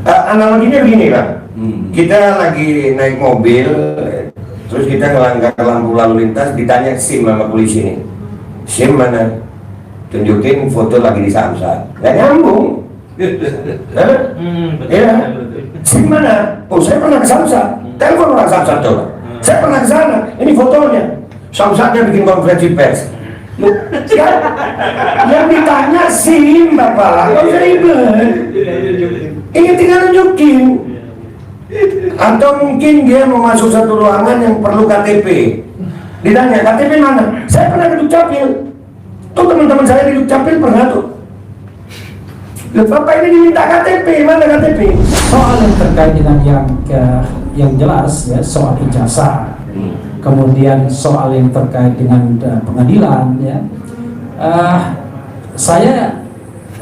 Analoginya begini Pak, kita lagi naik mobil, terus kita ngelanggar lampu lalu lintas, ditanya SIM sama polisi nih, SIM mana? Tunjukin foto lagi di Samsat, nggak nyambung. Ya, SIM mana? Oh saya pernah ke Samsat, telepon orang Samsat coba. Saya pernah ke sana, ini fotonya. Samsatnya bikin konferensi pers. Yang ditanya SIM Bapak, nggak usah ribet. Ini tinggal nunjukin. Atau mungkin dia mau masuk satu ruangan yang perlu KTP. Ditanya, KTP mana? Saya pernah ke Dukcapil. Tuh teman-teman saya di Dukcapil pernah tuh. Bapak ini diminta KTP, mana KTP? Soal yang terkait dengan yang jelas ya, soal ijazah. Kemudian soal yang terkait dengan pengadilan ya. Saya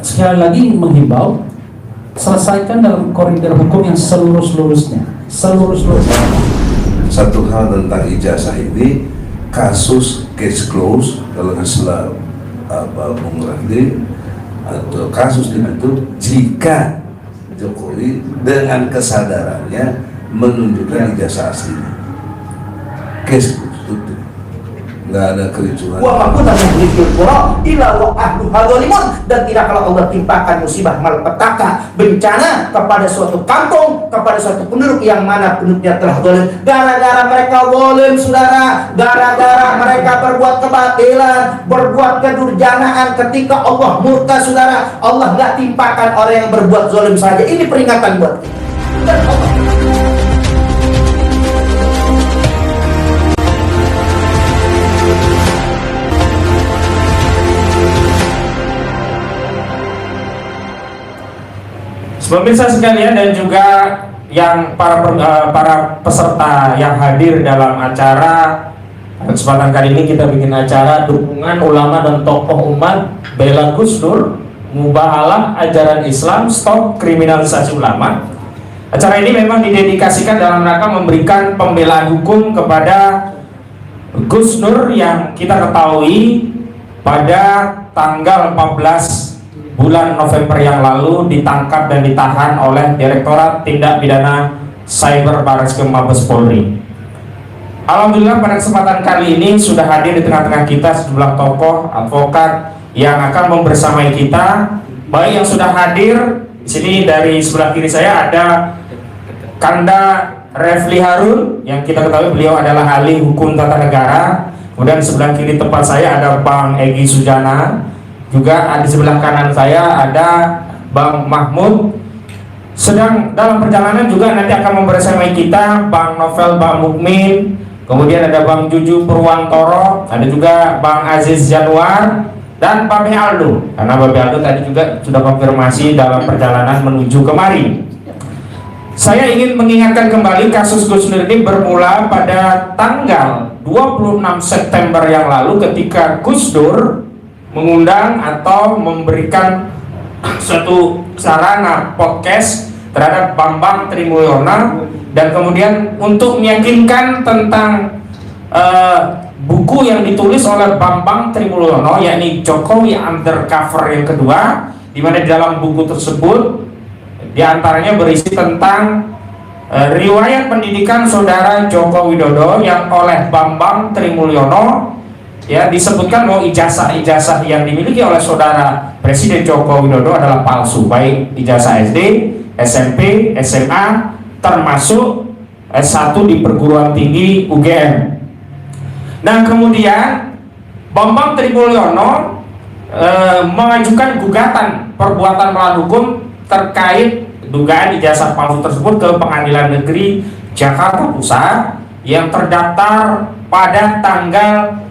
sekali lagi menghimbau, selesaikan dalam koridor hukum yang seluruh-seluruhnya. Satu hal tentang ijazah ini, kasus case close kalau istilah Bung Randi, atau kasus itu jika Jokowi dengan kesadarannya menunjukkan ijazah aslinya, case close, tutup, nggak ada kericuhan. Wa makutan muhlikul qura illa wa ahluha zalimun, dan tidak kalau Allah timpakan musibah malapetaka bencana kepada suatu kampung, kepada suatu penduduk yang mana penduduknya telah zalim gara-gara mereka zalim saudara, gara-gara mereka berbuat kebatilan, berbuat kedurjanaan, ketika Allah murka saudara, Allah nggak timpakan orang yang berbuat zalim saja. Ini peringatan buat kita. Dan Allah Pemirsa sekalian dan juga yang para peserta yang hadir dalam acara kesempatan kali ini, kita bikin acara dukungan ulama dan tokoh umat bela Gus Dur, mubahalah ajaran Islam, stop kriminalisasi ulama. Acara ini memang didedikasikan dalam rangka memberikan pembelaan hukum kepada Gus Dur yang kita ketahui pada tanggal 14 bulan November yang lalu ditangkap dan ditahan oleh Direktorat Tindak Pidana Cyber Barreskrim Mabes Polri. Alhamdulillah pada kesempatan kali ini sudah hadir di tengah-tengah kita sejumlah tokoh advokat yang akan membersamai kita. Baik yang sudah hadir di sini, dari sebelah kiri saya ada Kanda Refli Harun yang kita ketahui beliau adalah ahli hukum tata negara. Kemudian di sebelah kiri tempat saya ada Bang Egy Sujana. Juga di sebelah kanan saya ada Bang Mahmud. Sedang dalam perjalanan juga nanti akan membersamai kita Bang Novel, Bang Mukmin, kemudian ada Bang Juju Purwantoro, ada juga Bang Aziz Januar dan Babe Aldo. Karena Babe Aldo tadi juga sudah konfirmasi dalam perjalanan menuju kemari. Saya ingin mengingatkan kembali kasus Gus Dur ini bermula pada tanggal 26 September yang lalu ketika Gus Dur mengundang atau memberikan suatu sarana podcast terhadap Bambang Trimulyono, dan kemudian untuk meyakinkan tentang buku yang ditulis oleh Bambang Trimulyono, yakni Jokowi Undercover yang kedua, di mana di dalam buku tersebut diantaranya berisi tentang riwayat pendidikan saudara Joko Widodo yang oleh Bambang Trimulyono. Ya, disebutkan bahwa ijazah yang dimiliki oleh saudara Presiden Joko Widodo adalah palsu, baik ijazah SD, SMP, SMA, termasuk S1 di perguruan tinggi UGM. Nah, kemudian Bambang Trimulyono mengajukan gugatan perbuatan melawan hukum terkait dugaan ijazah palsu tersebut ke Pengadilan Negeri Jakarta Pusat yang terdaftar pada tanggal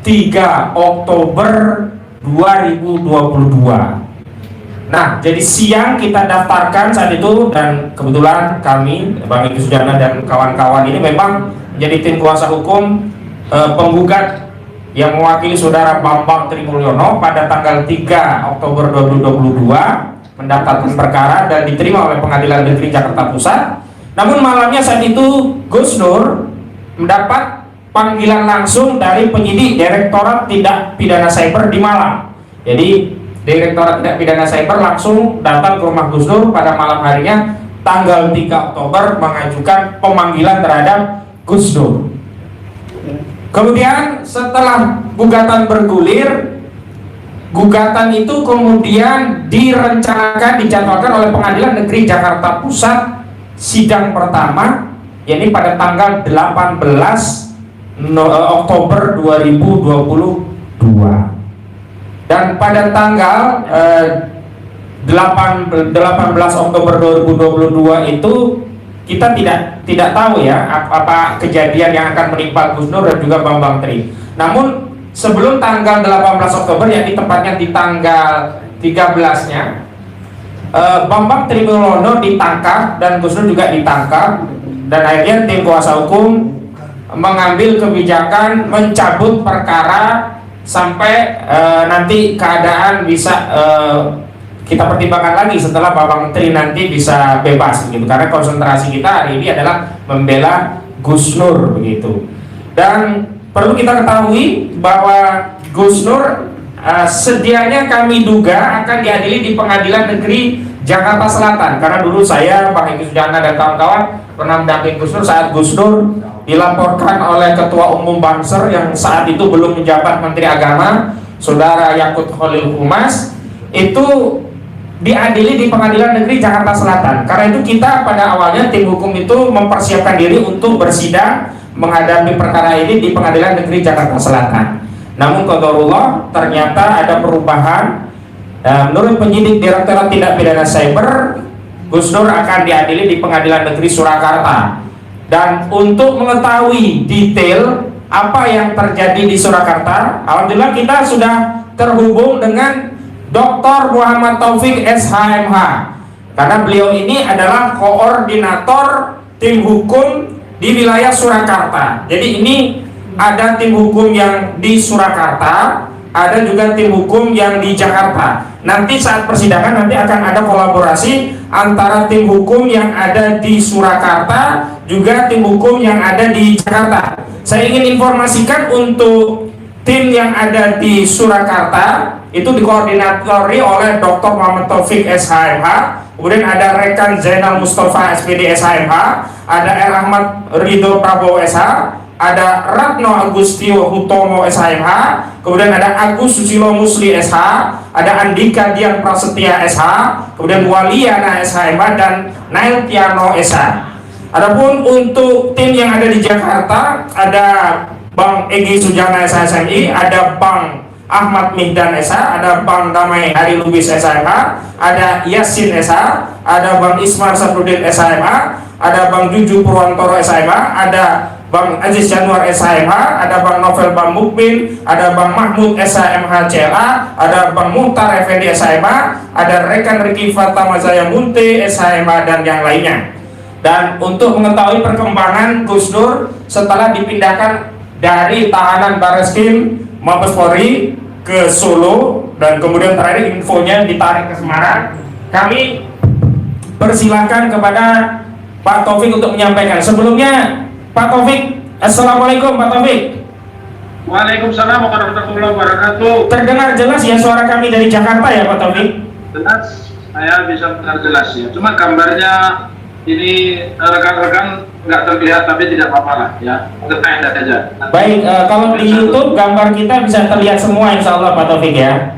3 Oktober 2022. Nah, jadi siang kita daftarkan saat itu, dan kebetulan kami, Bang Egy Sujana dan kawan-kawan ini memang menjadi tim kuasa hukum penggugat yang mewakili saudara Bambang Trimulyono pada tanggal 3 Oktober 2022 mendaftarkan perkara dan diterima oleh Pengadilan Negeri Jakarta Pusat. Namun malamnya saat itu Gus Dur mendapat panggilan langsung dari penyidik Direktorat Tindak Pidana Cyber di Malang. Jadi Direktorat Tindak Pidana Cyber langsung datang ke rumah Gus Dur pada malam harinya tanggal 3 Oktober mengajukan pemanggilan terhadap Gus Dur. Kemudian setelah gugatan bergulir, gugatan itu kemudian direncanakan, dijadwalkan oleh Pengadilan Negeri Jakarta Pusat sidang pertama, yakni pada tanggal 18 Oktober 2022. Dan pada tanggal 18 Oktober 2022 itu kita tidak tahu ya apa kejadian yang akan menimpa Gus Dur dan juga Bambang Tri. Namun sebelum tanggal 18 Oktober, yakni tepatnya di tanggal 13-nya, Bambang Trimulono ditangkap dan Gus Dur juga ditangkap, dan akhirnya tim kuasa hukum mengambil kebijakan mencabut perkara sampai nanti keadaan bisa kita pertimbangkan lagi setelah Bambang Tri nanti bisa bebas gitu, karena konsentrasi kita hari ini adalah membela Gus Nur begitu. Dan perlu kita ketahui bahwa Gus Nur sedianya kami duga akan diadili di Pengadilan Negeri Jakarta Selatan, karena dulu saya, Pak Egy Sujana dan kawan-kawan pernah mendampingi Gus Nur saat Gus Nur dilaporkan oleh Ketua Umum Banser yang saat itu belum menjabat Menteri Agama, Saudara Yakut Khalil Humas, itu diadili di Pengadilan Negeri Jakarta Selatan. Karena itu kita pada awalnya tim hukum itu mempersiapkan diri untuk bersidang menghadapi perkara ini di Pengadilan Negeri Jakarta Selatan. Namun qadarullah ternyata ada perubahan. Menurut penyidik Direktorat Tindak Pidana Cyber, Gus Dur akan diadili di Pengadilan Negeri Surakarta. Dan untuk mengetahui detail apa yang terjadi di Surakarta, alhamdulillah kita sudah terhubung dengan Dr. Muhammad Taufik SHMH, karena beliau ini adalah koordinator tim hukum di wilayah Surakarta. Jadi ini ada tim hukum yang di Surakarta, ada juga tim hukum yang di Jakarta. Nanti saat persidangan nanti akan ada kolaborasi antara tim hukum yang ada di Surakarta juga tim hukum yang ada di Jakarta. Saya ingin informasikan untuk tim yang ada di Surakarta itu dikoordinatori oleh Dr. Muhammad Taufik SHMH, kemudian ada rekan Zainal Mustafa SPD SHMH, ada R. Ahmad Ridho Prabowo SH, ada Ratno Agustio Hutomo SHMH, kemudian ada Agus Susilo Musli SH, ada Andika Dian Prasetya SH, kemudian Waliana SHMH, dan Nail Tiano SH. Adapun untuk tim yang ada di Jakarta, ada Bang Egy Sujana SHMI, ada Bang Ahmad Mihdan SH, ada Bang Damai Hari Lubis SHMH, ada Yasin SH, ada Bang Ismar Safruddin SHMH, ada Bang Juju Purwantoro SHMH, ada Bang Aziz Januar SHMH, ada Bang Novel Bang Mukmin, ada Bang Mahmud SHMH CLA, ada Bang Muhtar Effendi SHMH, ada rekan Riki Fatamazaya Munte SHMH, dan yang lainnya. Dan untuk mengetahui perkembangan Gus Dur setelah dipindahkan dari tahanan Barreskrim Mabes Polri ke Solo dan kemudian terakhir infonya ditarik ke Semarang, kami persilakan kepada Pak Taufik untuk menyampaikan. Sebelumnya Pak Taufik, Assalamualaikum Pak Taufik. Waalaikumsalam warahmatullahi wabarakatuh. Terdengar jelas ya suara kami dari Jakarta ya Pak Taufik? Jelas, saya bisa dengar jelas ya. Cuma gambarnya ini rekan-rekan nggak terlihat, tapi tidak apa-apa lah ya. Kita lihat aja. Baik, kalau di YouTube gambar kita bisa terlihat semua insya Allah Pak Taufik ya.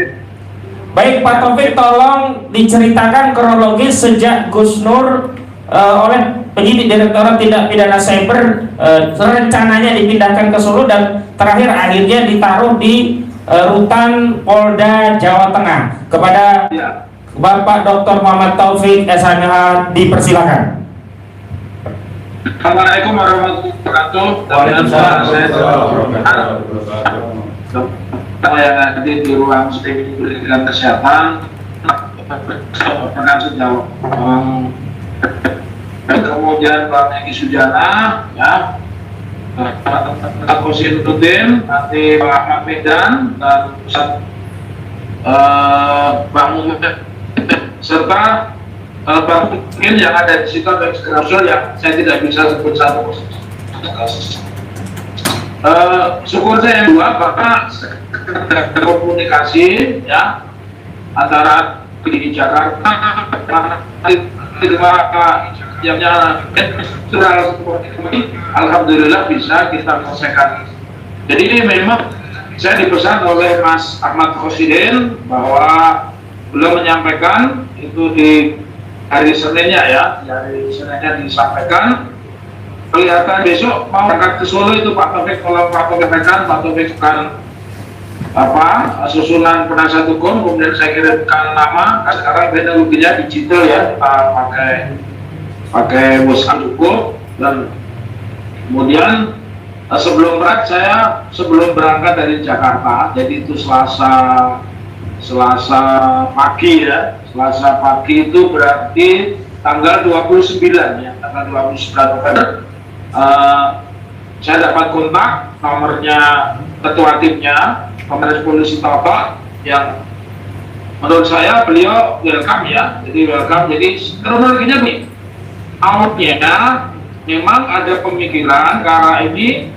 Baik Pak Taufik, tolong diceritakan kronologis sejak Gus Nur oleh penyidik Direktorat Tindak Pidana Cyber rencananya dipindahkan ke Solo dan terakhir akhirnya ditaruh di rutan Polda Jawa Tengah. Kepada Ya. Bapak Dr. Muhammad Taufik SHMH dipersilakan. Assalamualaikum warahmatullahi wabarakatuh. Saya hadir di ruang studi pendidikan kesehatan. Kemudian Pak Egy Sujana, ya, Pak Kosinuddin, nanti Pak Ahmad Mihdan, dan Bang Muhammad, serta Bang Mungkin yang ada di situ ada internasional yang saya tidak bisa sebut satu. Syukur saya yang dua, karena komunikasi ya antara di Jakarta terima yang alhamdulillah bisa kita selesaikan. Jadi ini memang saya dipesan oleh Mas Ahmad Rosidin bahwa beliau menyampaikan itu di hari Seninnya ya, hari Seninnya disampaikan. Kelihatan besok mau berangkat ke Solo itu Pak Taufik, kalau Pak Taufik Pak Taufik kan susunan penasihat hukum, kemudian saya kirimkan nama. Sekarang teknologinya digital ya, kita pakai WhatsApp cukup. Dan kemudian sebelum berangkat dari Jakarta, jadi itu Selasa pagi ya, Selasa pagi itu berarti tanggal 29 ya, tanggal 29 November. Saya dapat kontak nomornya ketua timnya Komandan Polisi Toto, yang menurut saya beliau welcome ya, jadi welcome. Jadi kronologinya nih, awalnya memang ada pemikiran karena ini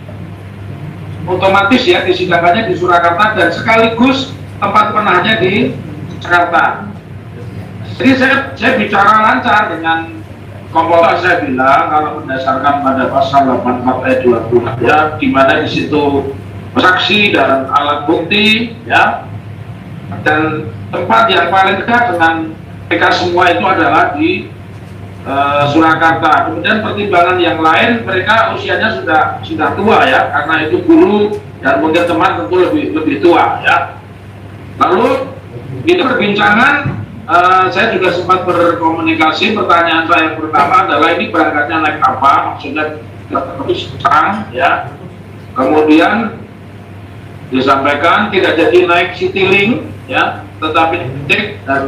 otomatis ya disidangkannya di Surakarta dan sekaligus tempat penahnya di Jakarta. Jadi saya bicara lancar dengan Kompolnas, saya bilang kalau berdasarkan pada pasal 84 ayat 20 ya, di mana di situ saksi dan alat bukti ya, dan tempat yang paling dekat dengan mereka semua itu adalah di Surakarta. Kemudian pertimbangan yang lain, mereka usianya sudah tua ya, karena itu guru dan mungkin teman tentu lebih tua ya. Lalu di perbincangan saya juga sempat berkomunikasi. Pertanyaan saya yang pertama adalah ini berangkatnya naik apa, maksudnya terus terang ya. Kemudian disampaikan tidak jadi naik Citylink ya, tetapi dan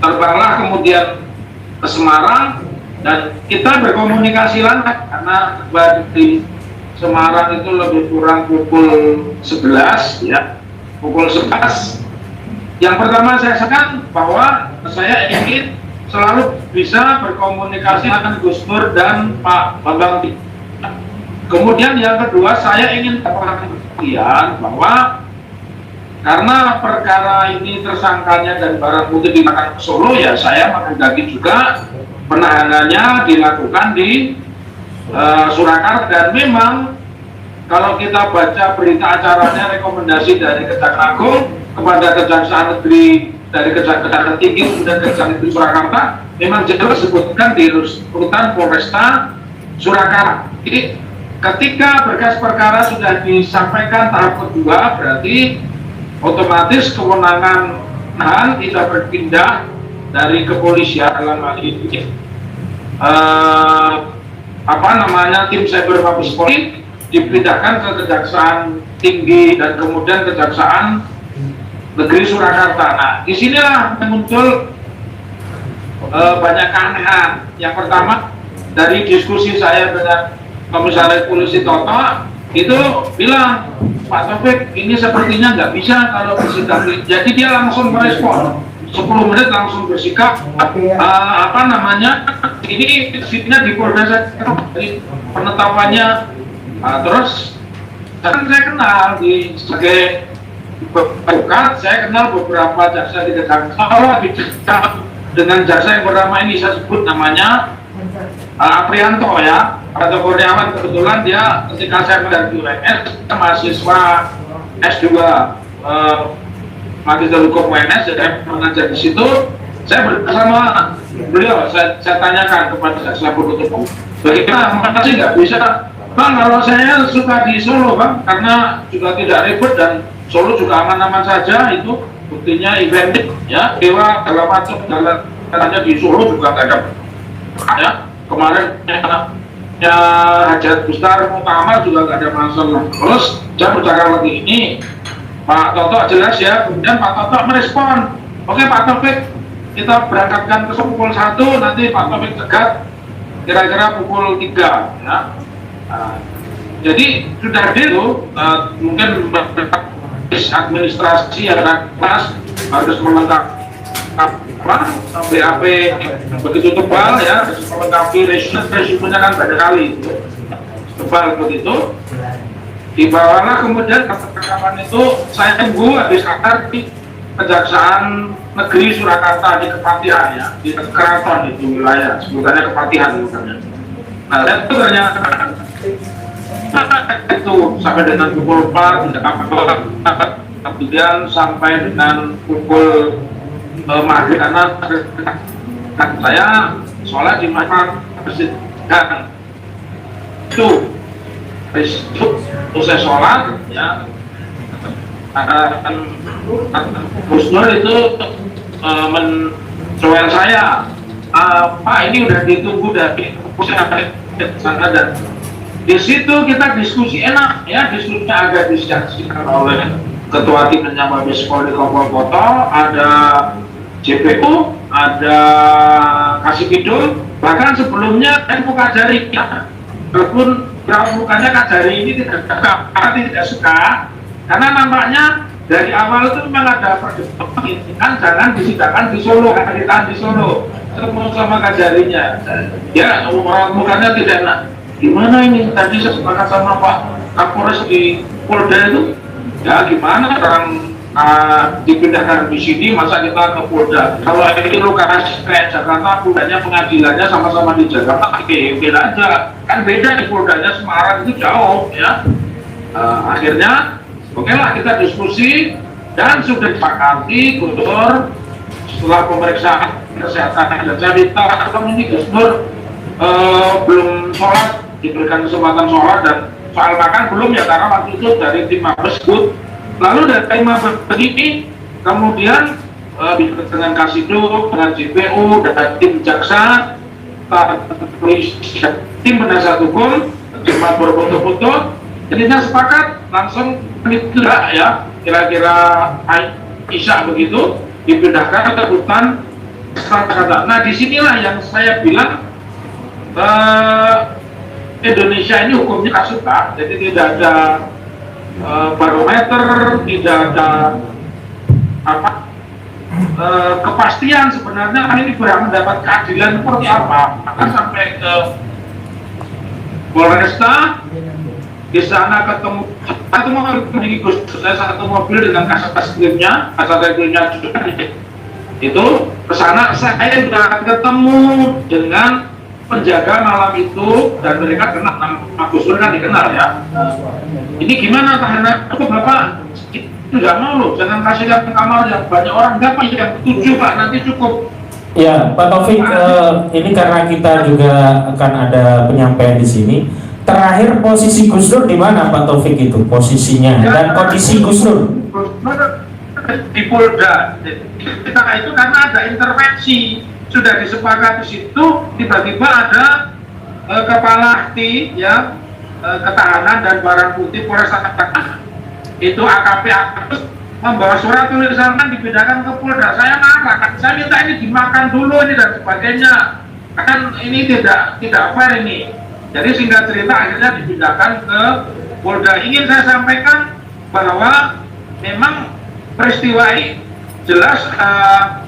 terbanglah kemudian ke Semarang, dan kita berkomunikasi lancar karena di Semarang itu lebih kurang pukul 11 ya, pukul 11. Yang pertama saya sampaikan bahwa saya ingin selalu bisa berkomunikasi dengan Gus Nur dan Pak Bambang. Kemudian yang kedua, saya ingin perhatian bahwa karena perkara ini tersangkanya dan barang bukti dilakukan ke Solo ya, saya menghendaki juga penahanannya dilakukan di Surakarta. Dan memang kalau kita baca berita acaranya, rekomendasi dari Kejaksaan Agung kepada Kejaksaan Negeri, dari Kejaksaan Tinggi kemudian Kejaksaan Negeri Surakarta, memang jelas disebutkan di urutan Polresta Surakarta. Jadi ketika berkas perkara sudah disampaikan tahap kedua, berarti otomatis kewenangan nahan tidak berpindah dari kepolisian dalam hal ini tim Cyber Mabes Polri dipindahkan ke Kejaksaan Tinggi dan kemudian Kejaksaan Negeri Surakarta. Nah, disinilah muncul banyak keanehan. Yang pertama, dari diskusi saya dengan Komisaris Polisi Toto itu bilang, Pak Taufik, ini sepertinya nggak bisa kalau bersikap. Jadi dia langsung merespon 10 menit langsung bersikap ini fitnya di Polres, jadi penetapannya terus kan saya kenal sebagai advokat, saya kenal beberapa jaksa di Kejaksaan. Dengan jaksa yang bernama ini saya sebut namanya Aprianto ya, atau Kurniawan. Kebetulan dia ketika saya dari UNS, mahasiswa S2 Magister Hukum UNS, saya mengajar di situ. Saya bersama beliau, saya tanyakan kepada jaksa penuntut umum, bagaimana sih nggak bisa Bang, kalau saya suka di Solo Bang, karena juga tidak ribet dan Solo juga aman-aman saja, itu buktinya event ya, Dewa dalam macam jalannya di Solo juga nggak ada ya. Kemarin ya Hajat Besar Muktamar juga nggak ada masalah. Terus saya bercakap lagi ini Pak Toto jelas ya, kemudian Pak Toto merespon, oke Pak Taufik, kita berangkatkan ke pukul 1, nanti Pak Taufik cegat kira-kira pukul 3 ya. Jadi sudah itu mungkin administrasi yang kelas harus melengkapi BAP begitu tebal ya, harus melengkapi resikonya kan banyak kali itu tebal begitu. Dibawalah kemudian kapan itu saya tunggu habis akar di Kejaksaan negeri Surakarta di Kepatihan ya, di Keraton itu wilayah, sebutannya Kepatihan bukannya. Nah, dan itu ternyata itu sampai dengan pukul 4 tidak apa-apa, kemudian sampai dengan pukul maghrib karena saya sholat di masjid dan itu selesai sholat ya. Gus Nur itu mencoel saya, Pak ini udah ditunggu dari sana, dan di situ kita diskusi enak ya, diskusinya agak disaksikan oleh Ketua Timnya Mabes Polri Kompol Poto, ada JPU, ada Kasih Kidul, bahkan sebelumnya buka jari ya. Walaupun bukannya Kajari ini tidak suka, karena nampaknya dari awal itu memang ada perdebatan kan jangan disidangkan di Solo, kan ditahan di Solo ketemu sama Kajarinya ya, bukannya tidak enak. Gimana ini tadi saya sepakat sama Pak Kapolres di Polda itu ya, gimana orang dipindahkan di sini masa kita ke Polda, kalau ini lokasi kayak Jakarta, Poldanya pengadilannya sama-sama di Jakarta, oke aja, kan beda di Poldanya Semarang itu jauh ya. Akhirnya oke lah, kita diskusi dan sudah disepakati Gubernur setelah pemeriksaan kesehatan, dan saya minta ini Gubernur belum sholat, diberikan kesempatan sholat, dan soal makan belum ya, karena waktu itu dari tim Mabes Bud. Lalu dari tim Mabes ini kemudian dengan Kasido, dengan JPU, dan tim jaksa, tim penasihat hukum, cuma berfoto-foto, jadinya sepakat langsung tidak ya, kira-kira Isya begitu dipindahkan ke hutan Surakarta. Nah disinilah yang saya bilang Indonesia ini hukumnya kasuka, jadi tidak ada barometer, tidak ada kepastian sebenarnya ini berhak mendapat keadilan seperti apa. Maka sampai ke Polresta, di sana ketemu satu mobil dengan kasat reskrimnya juga itu ke sana. Saya sudah ketemu dengan penjaga malam itu dan mereka kenal, nama Gus Nur kan dikenal ya. Ini gimana tahanan? Bapak nggak mau loh, jangan kasih ke kamar yang banyak orang, nggak Pak, yang 7 Pak, nanti cukup. Ya Pak Taufik, ini karena kita juga akan ada penyampaian di sini. Terakhir posisi Gus Nur di mana Pak Taufik itu posisinya ya, dan kondisi Gus Nur? Di Polda. Kita itu karena ada intervensi, sudah disepakati di situ, tiba-tiba ada kepala HT ya, ketahanan dan barang bukti Polres Jakarta itu AKP membawa surat tulisan dipindahkan ke Polda. Saya marah, saya minta ini dimakan dulu ini dan sebagainya, kan ini tidak fair ini. Jadi singkat cerita akhirnya dipindahkan ke Polda. Ingin saya sampaikan bahwa memang peristiwa ini jelas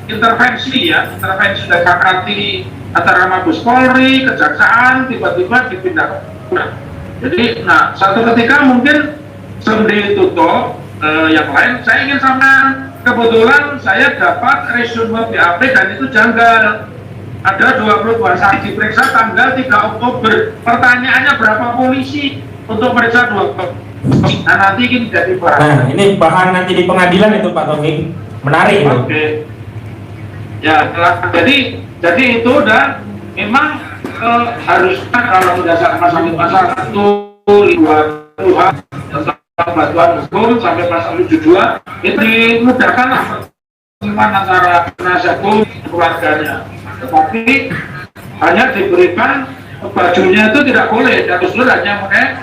intervensi dari Kakati antara Mabes Polri, Kejaksaan, tiba-tiba dipindahkan. Jadi, nah satu ketika mungkin sebelum ditutup yang lain, saya ingin sama, kebetulan saya dapat resume BAP dan itu janggal. Ada 22 saksi diperiksa tanggal 3 Oktober. Pertanyaannya berapa polisi untuk periksa 2 Oktober? Nah nanti ini jadi bahan. Nah ini bahan nanti di pengadilan itu Pak Taufik. Menarik itu. Oke. Ya, jadi itu, dan memang harusnya kalau berdasarkan pasal 1, 2, tentang bantuan hukum sampai pasal 72 itu dimudahkanlah antara penasihat hukum dan keluarganya. Tetapi hanya diberikan bajunya itu tidak boleh, dan Gus Nur hanya pakai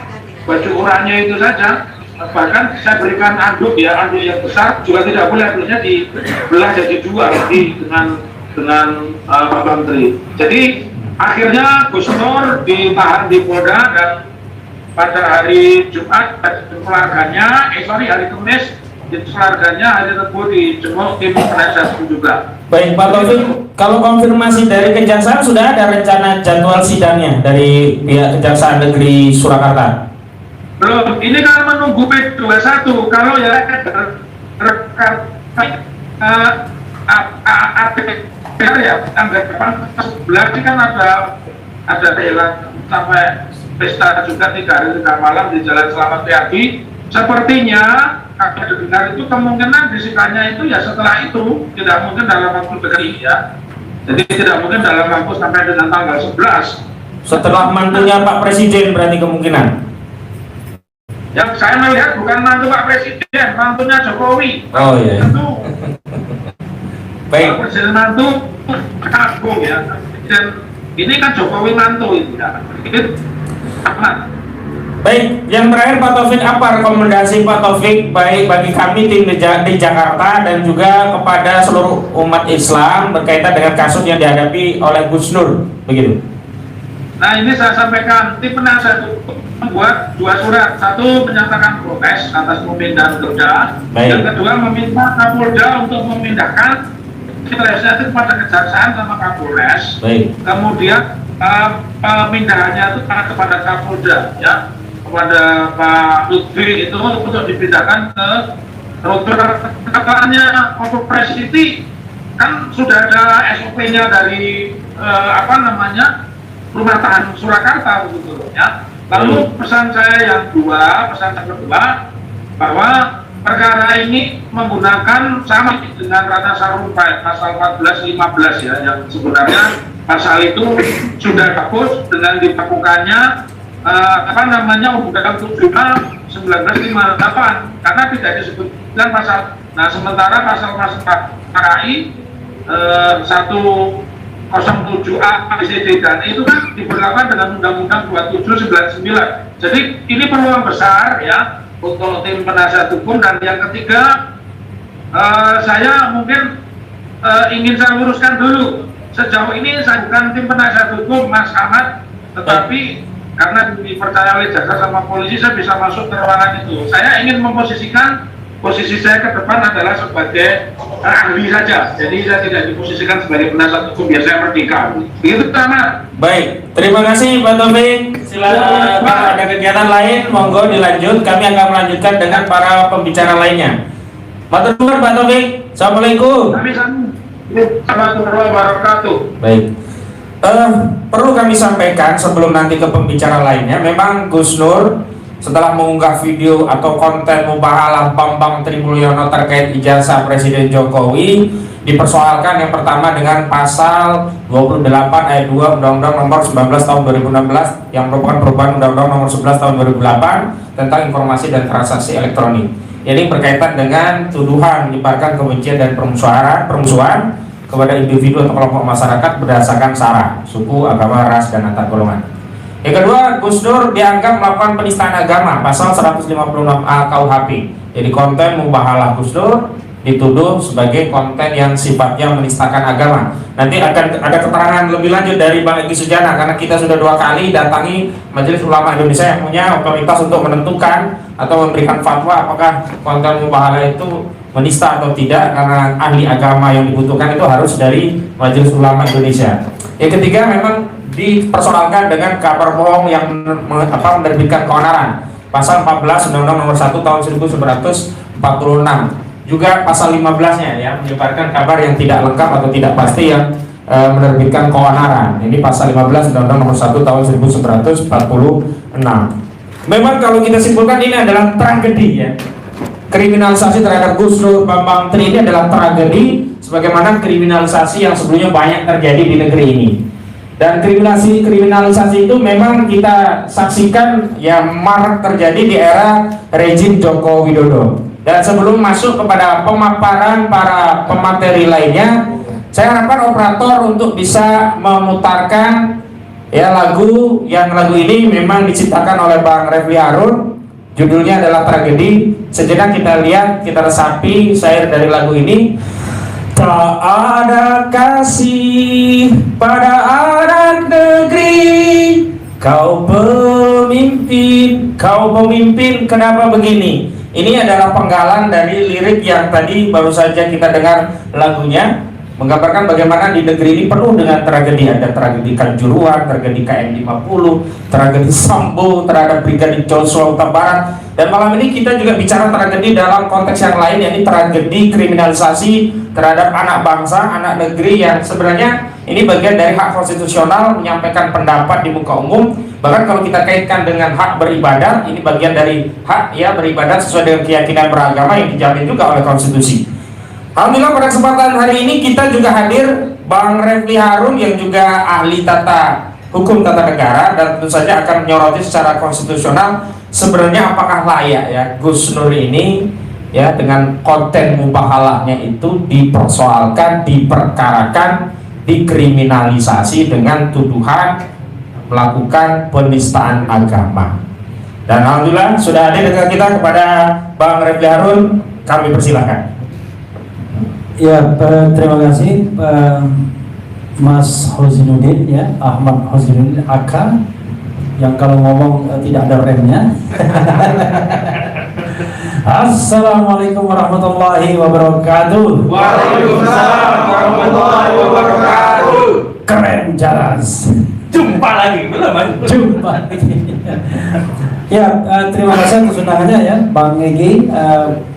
baju oranye itu saja. Bahkan saya berikan anduk ya, anduk yang besar juga tidak boleh, anduknya dibelah jadi 2 dengan Pak Menteri. Jadi akhirnya Gus Nur ditahan di Polda, dan pada hari Jumat keluarganya, hari Kamis keluarganya hari Rabu dijenguk tim penasihat juga. Baik Pak Taufik, kalau konfirmasi dari Kejaksaan sudah ada rencana jadwal sidangnya dari pihak Kejaksaan Negeri Surakarta? Belum, ini kan menunggu P21. Kalau ya rekan ya anggapan 11 ini kan ada Thailand sampai pesta juga 3 hari 3 malam di Jalan Selamat Riyadi. Sepertinya kalau dengar itu kemungkinan bisikannya itu ya setelah itu, tidak mungkin dalam waktu dekat ini ya. Jadi tidak mungkin dalam waktu sampai dengan tanggal 11. Setelah mantunya Pak Presiden berarti kemungkinan. Yang saya melihat bukan mantu Pak Presiden, mantunya Jokowi. Oh iya. Tentu. Baik. Pak Presiden mantu kagum ya. Dan ini kan Jokowi mantu itu ya. Itu aman. Baik, yang terakhir Pak Taufik, apa rekomendasi Pak Taufik baik bagi kami tim di Jakarta dan juga kepada seluruh umat Islam berkaitan dengan kasus yang dihadapi oleh Gus Nur, begitu? Nah ini saya sampaikan, tim penasihat hukum membuat 2 surat. Satu menyatakan protes atas pemindahan kerja. Yang kedua meminta Kapolda untuk memindahkan selesai itu pada kejaksaan sama Kapolres. Baik. Kemudian pemindahannya itu kepada Kapolda ya, kepada Pak Lutfi itu untuk dipindahkan ke rutenya Kapolres itu kan sudah ada SOP-nya dari Rumah Tahan Surakarta begitu ya. Lalu pesan saya yang kedua bahwa perkara ini menggunakan sama dengan Ratna Sarumpait pasal 14-15 ya, yang sebenarnya pasal itu sudah hapus dengan dilakukannya Undang-Undang 75/1958 karena tidak disebutkan pasal. Nah sementara pasal KKI 107A BCD dan itu kan diberlakukan dengan Undang-Undang 27/99. Jadi ini peluang besar ya untuk tim penasihat hukum. Dan yang ketiga, saya mungkin ingin saya luruskan dulu. Sejauh ini saya bukan tim penasihat hukum Mas Ahmad, tetapi karena dipercaya oleh jaksa sama polisi saya bisa masuk ke ruangan itu. Saya ingin memposisikan posisi saya ke depan adalah sebagai ahli saja. Jadi saya tidak diposisikan sebagai penasihat hukum, biar saya merdeka. Begitu pertama. Baik, terima kasih Pak Taufik. Silakan kalau ada kegiatan lain, monggo dilanjut. Kami akan melanjutkan dengan para pembicara lainnya. Matur nuwun Pak Taufik. Assalamualaikum. Warahmatullahi wabarakatuh. Baik. Perlu kami sampaikan sebelum nanti ke pembicara lainnya, memang Gus Nur setelah mengunggah video atau konten mubahalah Bambang Trimulyono terkait ijazah Presiden Jokowi dipersoalkan yang pertama dengan pasal 28 ayat 2 Undang-Undang Nomor 19 Tahun 2016 yang merupakan perubahan Undang-Undang Nomor 11 Tahun 2008 tentang informasi dan transaksi elektronik. Ini berkaitan dengan tuduhan menyebarkan kebencian dan permusuhan kepada individu atau kelompok masyarakat berdasarkan sara, suku, agama, ras, dan antar golongan. Yang kedua, Gus Nur dianggap melakukan penistaan agama, pasal 156A KUHP. Jadi konten mubahalah Gus Nur dituduh sebagai konten yang sifatnya menistakan agama. Nanti akan ada keterangan lebih lanjut dari Bang Egy Sujana, karena kita sudah 2 kali datangi Majelis Ulama Indonesia yang punya otoritas untuk menentukan atau memberikan fatwa apakah konten mubahalah itu menista atau tidak, karena ahli agama yang dibutuhkan itu harus dari Majelis Ulama Indonesia. Yang ketiga, memang dipersoalkan dengan kabar bohong yang menerbitkan keonaran, pasal 14 Undang-Undang Nomor 1 Tahun 1946. Juga pasal 15-nya ya, menyebarkan kabar yang tidak lengkap atau tidak pasti yang menerbitkan keonaran. Ini pasal 15 Undang-Undang Nomor 1 Tahun 1946. Memang kalau kita simpulkan ini adalah tragedi ya. Kriminalisasi terhadap Gus Nur Bambang Tri ini adalah tragedi, sebagaimana kriminalisasi yang sebelumnya banyak terjadi di negeri ini. Dan kriminalisasi itu memang kita saksikan yang marak terjadi di era rezim Joko Widodo. Dan sebelum masuk kepada pemaparan para pemateri lainnya, saya harapkan operator untuk bisa memutarkan ya lagu ini memang diciptakan oleh Bang Refli Harun. Judulnya adalah Tragedi. Sejenak kita lihat, kita resapi syair dari lagu ini. Tak ada kasih pada anak negeri, kau pemimpin, kenapa begini? Ini adalah penggalan dari lirik yang tadi baru saja kita dengar lagunya. menggambarkan bagaimana di negeri ini penuh dengan tragedi. Ada tragedi Kanjuruhan, tragedi KM50, tragedi Sambo terhadap Brigadir Joshua Huta Barat, dan malam ini kita juga bicara tragedi dalam konteks yang lain, yakni tragedi kriminalisasi terhadap anak bangsa, anak negeri, yang sebenarnya ini bagian dari hak konstitusional menyampaikan pendapat di muka umum. Bahkan kalau kita kaitkan dengan hak beribadah, ini bagian dari hak ya beribadah sesuai dengan keyakinan beragama yang dijamin juga oleh konstitusi. Alhamdulillah pada kesempatan hari ini kita juga hadir Bang Refli Harun yang juga ahli hukum tata negara, dan tentu saja akan menyoroti secara konstitusional sebenarnya apakah layak ya Gus Nur ini ya dengan konten mubahalahnya itu dipersoalkan, diperkarakan, dikriminalisasi dengan tuduhan melakukan penistaan agama. Dan alhamdulillah sudah hadir dengan kita kepada Bang Refli Harun, kami persilahkan. Ya, terima kasih Mas Hozinuddin ya, Ahmad Hozinuddin AK, yang kalau ngomong tidak ada remnya. Assalamualaikum warahmatullahi wabarakatuh. Waalaikumsalam warahmatullahi wabarakatuh. Keren jelas. Jumpa lagi, belum? Jumpa lagi. Ya, terima kasih atas undangannya ya, Bang Egy,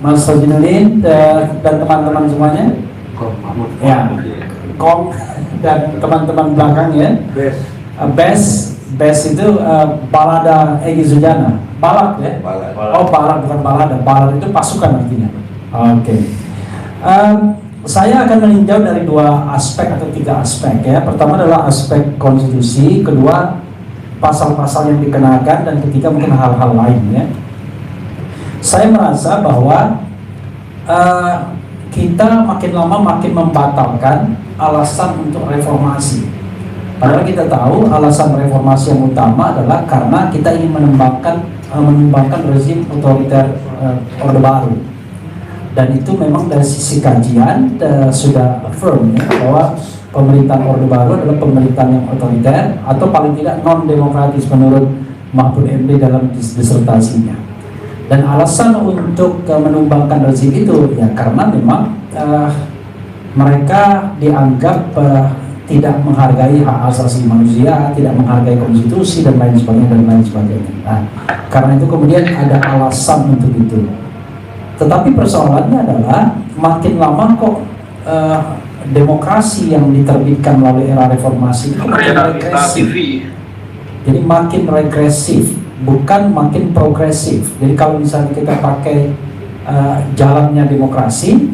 Mas Hozinuddin, dan teman-teman semuanya. Ya, Kong dan teman-teman belakang ya. Best itu Balada Egy Sujana. Balak ya? Balak. Oh, balak bukan balada. Balak itu pasukan artinya. Oke. Saya akan meninjau dari 2 aspek atau 3 aspek ya. Pertama adalah aspek konstitusi, kedua pasal-pasal yang dikenakan, dan ketiga mungkin hal-hal lain ya. Saya merasa bahwa kita makin lama makin membatalkan alasan untuk reformasi. Padahal kita tahu alasan reformasi yang utama adalah karena kita ingin menumbangkan rezim otoriter Orde Baru. Dan itu memang dari sisi kajian sudah firm ya, bahwa pemerintahan Orde Baru adalah pemerintahan yang otoriter atau paling tidak non-demokratis menurut Mahfud MD dalam disertasinya. Dan alasan untuk menumbangkan rezim itu ya karena memang mereka dianggap tidak menghargai hak asasi manusia, tidak menghargai konstitusi dan lain sebagainya. Nah, karena itu kemudian ada alasan untuk itu. Tetapi persoalannya adalah makin lama kok demokrasi yang diterbitkan melalui era reformasi itu makin regresif. Jadi makin regresif, bukan makin progresif. Jadi kalau misalnya kita pakai jalannya demokrasi,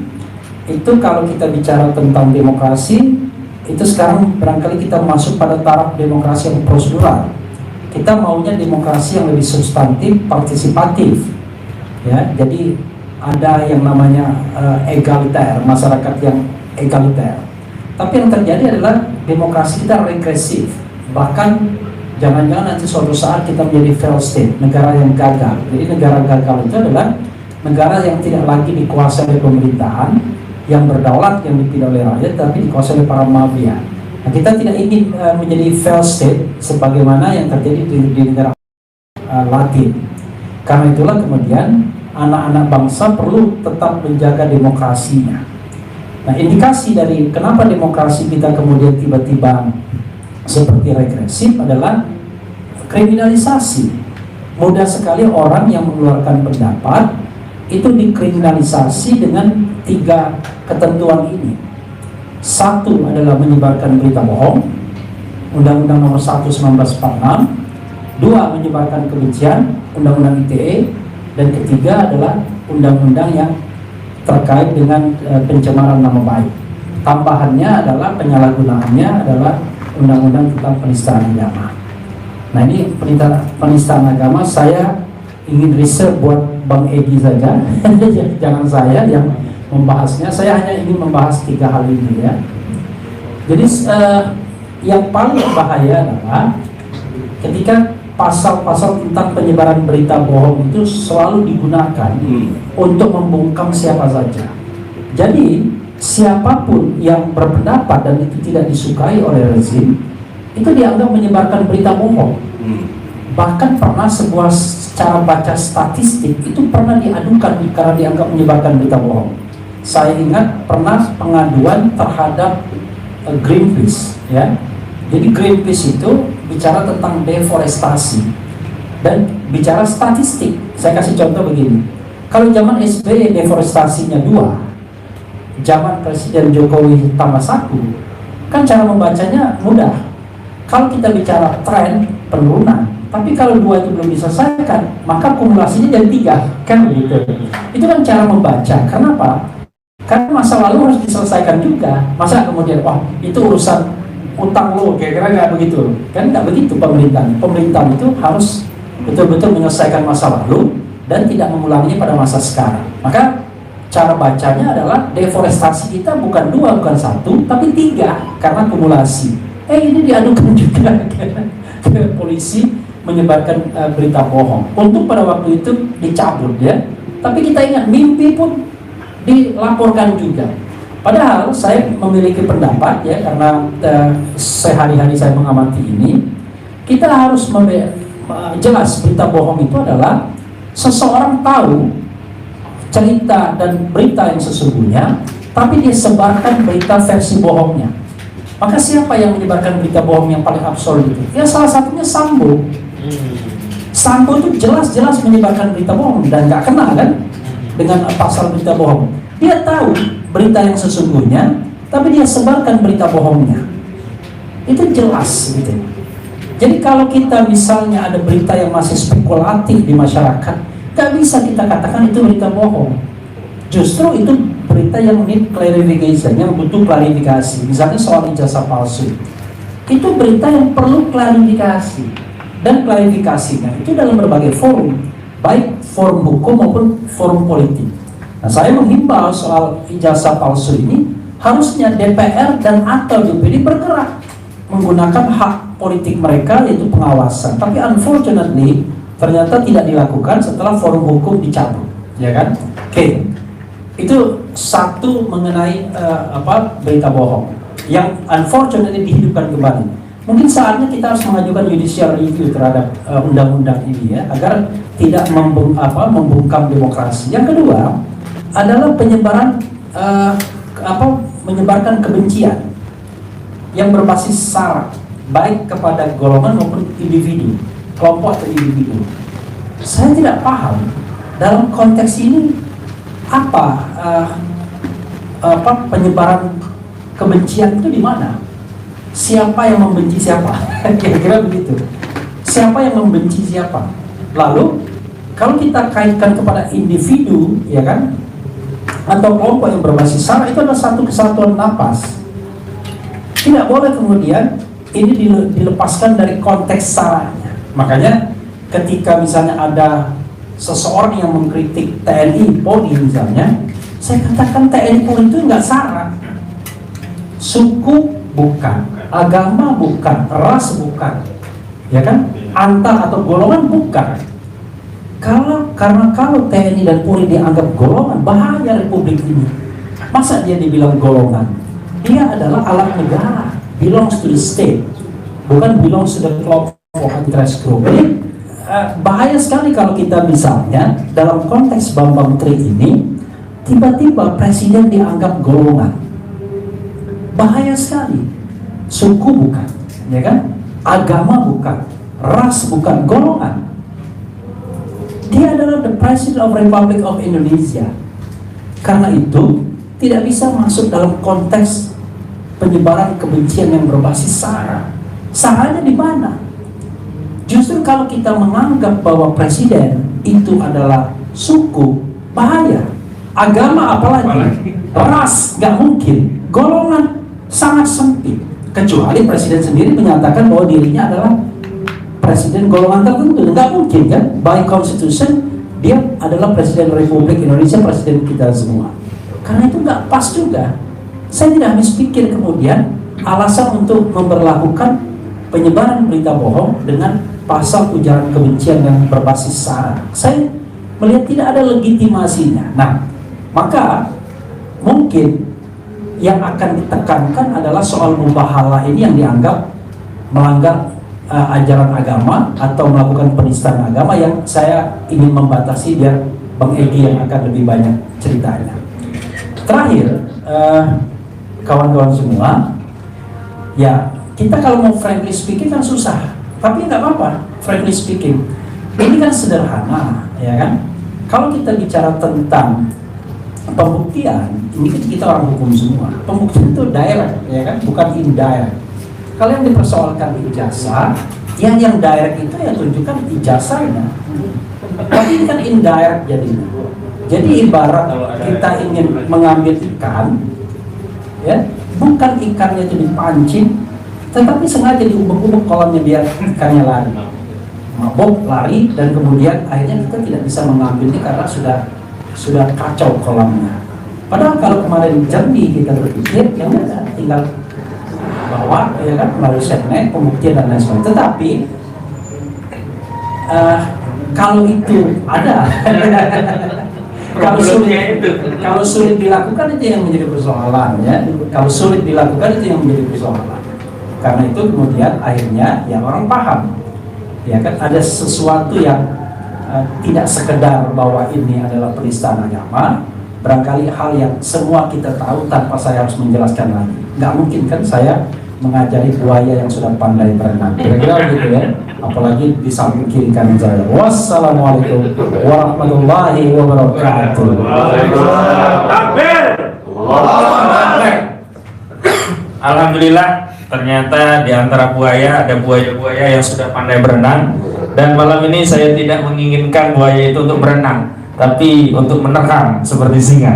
itu kalau kita bicara tentang demokrasi, itu sekarang barangkali kita masuk pada taraf demokrasi yang prosedural. Kita maunya demokrasi yang lebih substantif, partisipatif. Ya, jadi ada yang namanya egaliter, masyarakat yang egaliter. Tapi yang terjadi adalah demokrasi kita regresif. Bahkan jangan-jangan nanti suatu saat kita menjadi failed state, negara yang gagal. Jadi negara gagal itu adalah negara yang tidak lagi dikuasai oleh pemerintahan, yang berdaulat, yang dipilih oleh rakyat, tapi dikuasai oleh para mafia. Nah, kita tidak ingin menjadi failed state sebagaimana yang terjadi di negara Latin. Karena itulah kemudian anak-anak bangsa perlu tetap menjaga demokrasinya. Nah, indikasi dari kenapa demokrasi kita kemudian tiba-tiba seperti regresif adalah kriminalisasi. Mudah sekali orang yang mengeluarkan pendapat itu dikriminalisasi dengan 3 ketentuan ini. 1 adalah menyebarkan berita bohong, Undang-Undang Nomor 1 1946. 2 menyebarkan kebencian, Undang-Undang ITE. Dan ketiga adalah undang-undang yang terkait dengan pencemaran nama baik. Tambahannya adalah penyalahgunaannya adalah undang-undang tentang penistaan agama. Nah, ini penistaan agama saya ingin riset buat Bang Egy saja. Jangan saya yang membahasnya. Saya hanya ingin membahas 3 hal ini ya. Jadi yang paling berbahaya adalah ketika pasal-pasal tentang penyebaran berita bohong itu selalu digunakan untuk membungkam siapa saja. Jadi siapapun yang berpendapat dan itu tidak disukai oleh rezim itu dianggap menyebarkan berita bohong. Bahkan pernah sebuah cara baca statistik itu pernah diadukan karena dianggap menyebarkan berita bohong. saya ingat pernah pengaduan terhadap Greenpeace, ya. Jadi Greenpeace itu bicara tentang deforestasi dan bicara statistik. Saya kasih contoh begini. Kalau zaman SBY deforestasinya 2, zaman Presiden Jokowi tambah 1, kan cara membacanya mudah. Kalau kita bicara tren penurunan, tapi kalau 2 itu belum diselesaikan, maka kumulasinya jadi 3, kan begitu. Itu kan cara membaca. Kenapa? Karena masa lalu harus diselesaikan juga. Masa kemudian, wah itu urusan utang lo, kira-kira nggak begitu. Kan nggak begitu pemerintahan. Pemerintahan itu harus betul-betul menyelesaikan masa lalu dan tidak mengulanginya pada masa sekarang. Maka cara bacanya adalah deforestasi kita bukan 2, bukan 1, tapi 3 karena kumulasi. Ini diadukan juga ke polisi menyebarkan berita bohong. Untuk pada waktu itu dicabut, ya. Tapi kita ingat mimpi pun dilaporkan juga. Padahal saya memiliki pendapat, ya, karena sehari-hari saya mengamati ini, kita harus jelas berita bohong itu adalah seseorang tahu cerita dan berita yang sesungguhnya, tapi dia sebarkan berita versi bohongnya. Maka siapa yang menyebarkan berita bohong yang paling absolut itu? Ya salah satunya Sambo. Sambo itu jelas-jelas menyebarkan berita bohong dan nggak kena kan dengan pasal berita bohong. Dia tahu berita yang sesungguhnya, tapi dia sebarkan berita bohongnya. Itu jelas gitu. Jadi kalau kita misalnya ada berita yang masih spekulatif di masyarakat, nggak bisa kita katakan itu berita bohong. Justru itu berita yang need clarification, yang butuh klarifikasi. Misalnya soal ijazah palsu, itu berita yang perlu klarifikasi, dan klarifikasinya itu dalam berbagai forum, baik forum hukum maupun forum politik. Nah, saya menghimbau soal ijazah palsu ini harusnya DPR dan atau DPD bergerak menggunakan hak politik mereka, yaitu pengawasan. Tapi unfortunately ternyata tidak dilakukan setelah forum hukum dicabut, ya kan? Oke. Itu satu mengenai berita bohong yang unfortunately dihidupkan kembali. Mungkin saatnya kita harus mengajukan judicial review terhadap undang-undang ini, ya, agar tidak membungkam demokrasi. Yang kedua adalah penyebaran menyebarkan kebencian yang berbasis sara, baik kepada golongan maupun individu, kelompok atau individu. Saya tidak paham dalam konteks ini penyebaran kebencian itu di mana? Siapa yang membenci siapa? Kira-kira begitu. Siapa yang membenci siapa? Lalu kalau kita kaitkan kepada individu, ya kan, atau kelompok yang berbasis sara, itu adalah satu kesatuan napas. Tidak boleh kemudian ini dilepaskan dari konteks saranya. Makanya ketika misalnya ada seseorang yang mengkritik TNI, Polri misalnya, saya katakan TNI Polri itu nggak sara. Suku bukan, agama bukan, ras bukan, ya kan, antar atau golongan bukan. Karena kalau TNI dan Polri dianggap golongan, bahaya Republik ini. Masa dia dibilang golongan? Dia adalah alat negara, belongs to the state, bukan belongs to the kelompok interest group. Jadi bahaya sekali kalau kita misalnya dalam konteks Bambang Tri ini tiba-tiba presiden dianggap golongan. Bahaya sekali. Suku bukan, ya kan? Agama bukan, ras bukan, golongan. Dia adalah the President of Republic of Indonesia. Karena itu tidak bisa masuk dalam konteks penyebaran kebencian yang berbasis sara. Saranya di mana? Justru kalau kita menganggap bahwa presiden itu adalah suku, bahaya. Agama apalagi, ras gak mungkin, golongan sangat sempit. Kecuali presiden sendiri menyatakan bahwa dirinya adalah presiden golongan tertentu, gak mungkin kan? By constitution dia adalah presiden Republik Indonesia, presiden kita semua. Karena itu gak pas juga. Saya tidak habis pikir kemudian alasan untuk memberlakukan penyebaran berita bohong dengan pasal ujaran kebencian yang berbasis sara. Saya melihat tidak ada legitimasinya. Nah, maka mungkin yang akan ditekankan adalah soal mubahalah ini yang dianggap melanggar ajaran agama atau melakukan penistaan agama, yang saya ingin membatasi biar Bang Egy yang akan lebih banyak ceritanya. Terakhir, kawan-kawan semua, ya kita kalau mau frankly speaking kan susah, tapi nggak apa-apa. Frankly speaking, ini kan sederhana, ya kan? Kalau kita bicara tentang pembuktian, ini kan kita orang hukum semua. Pembuktian itu direct, ya kan? Bukan indirect. Kalau yang dipersoalkan ijazah, yang direct itu ya tunjukkan ijazahnya. Tapi ini kan indirect jadinya. Jadi ibarat kita ingin mengambil ikan, ya, bukan ikannya itu dipancing, tetapi sengaja diubek-ubek kolamnya biar ikannya lari, mabok lari, dan kemudian akhirnya kita tidak bisa mengambilnya karena sudah kacau kolamnya. Padahal kalau kemarin jernih kita berpikir, ya udah tinggal bawa, ya kan, melalui segmen pembuktian dan lain sebagainya. Tetapi kalau itu ada, kalau sulit dilakukan itu yang menjadi persoalan, ya. Kalau sulit dilakukan itu yang menjadi persoalan. Karena itu kemudian akhirnya ya orang paham, ya kan, ada sesuatu yang tidak sekedar bahwa ini adalah penistaan agama. Barangkali hal yang semua kita tahu tanpa saya harus menjelaskan lagi. Nggak mungkin kan saya mengajari buaya yang sudah pandai berenang, kira-kira gitu ya. Apalagi di samping kiri kanan saya. Wassalamualaikum warahmatullahi wabarakatuh. Alhamdulillah, ternyata di antara buaya ada buaya-buaya yang sudah pandai berenang. Dan malam ini saya tidak menginginkan buaya itu untuk berenang, tapi untuk menerkam seperti singa.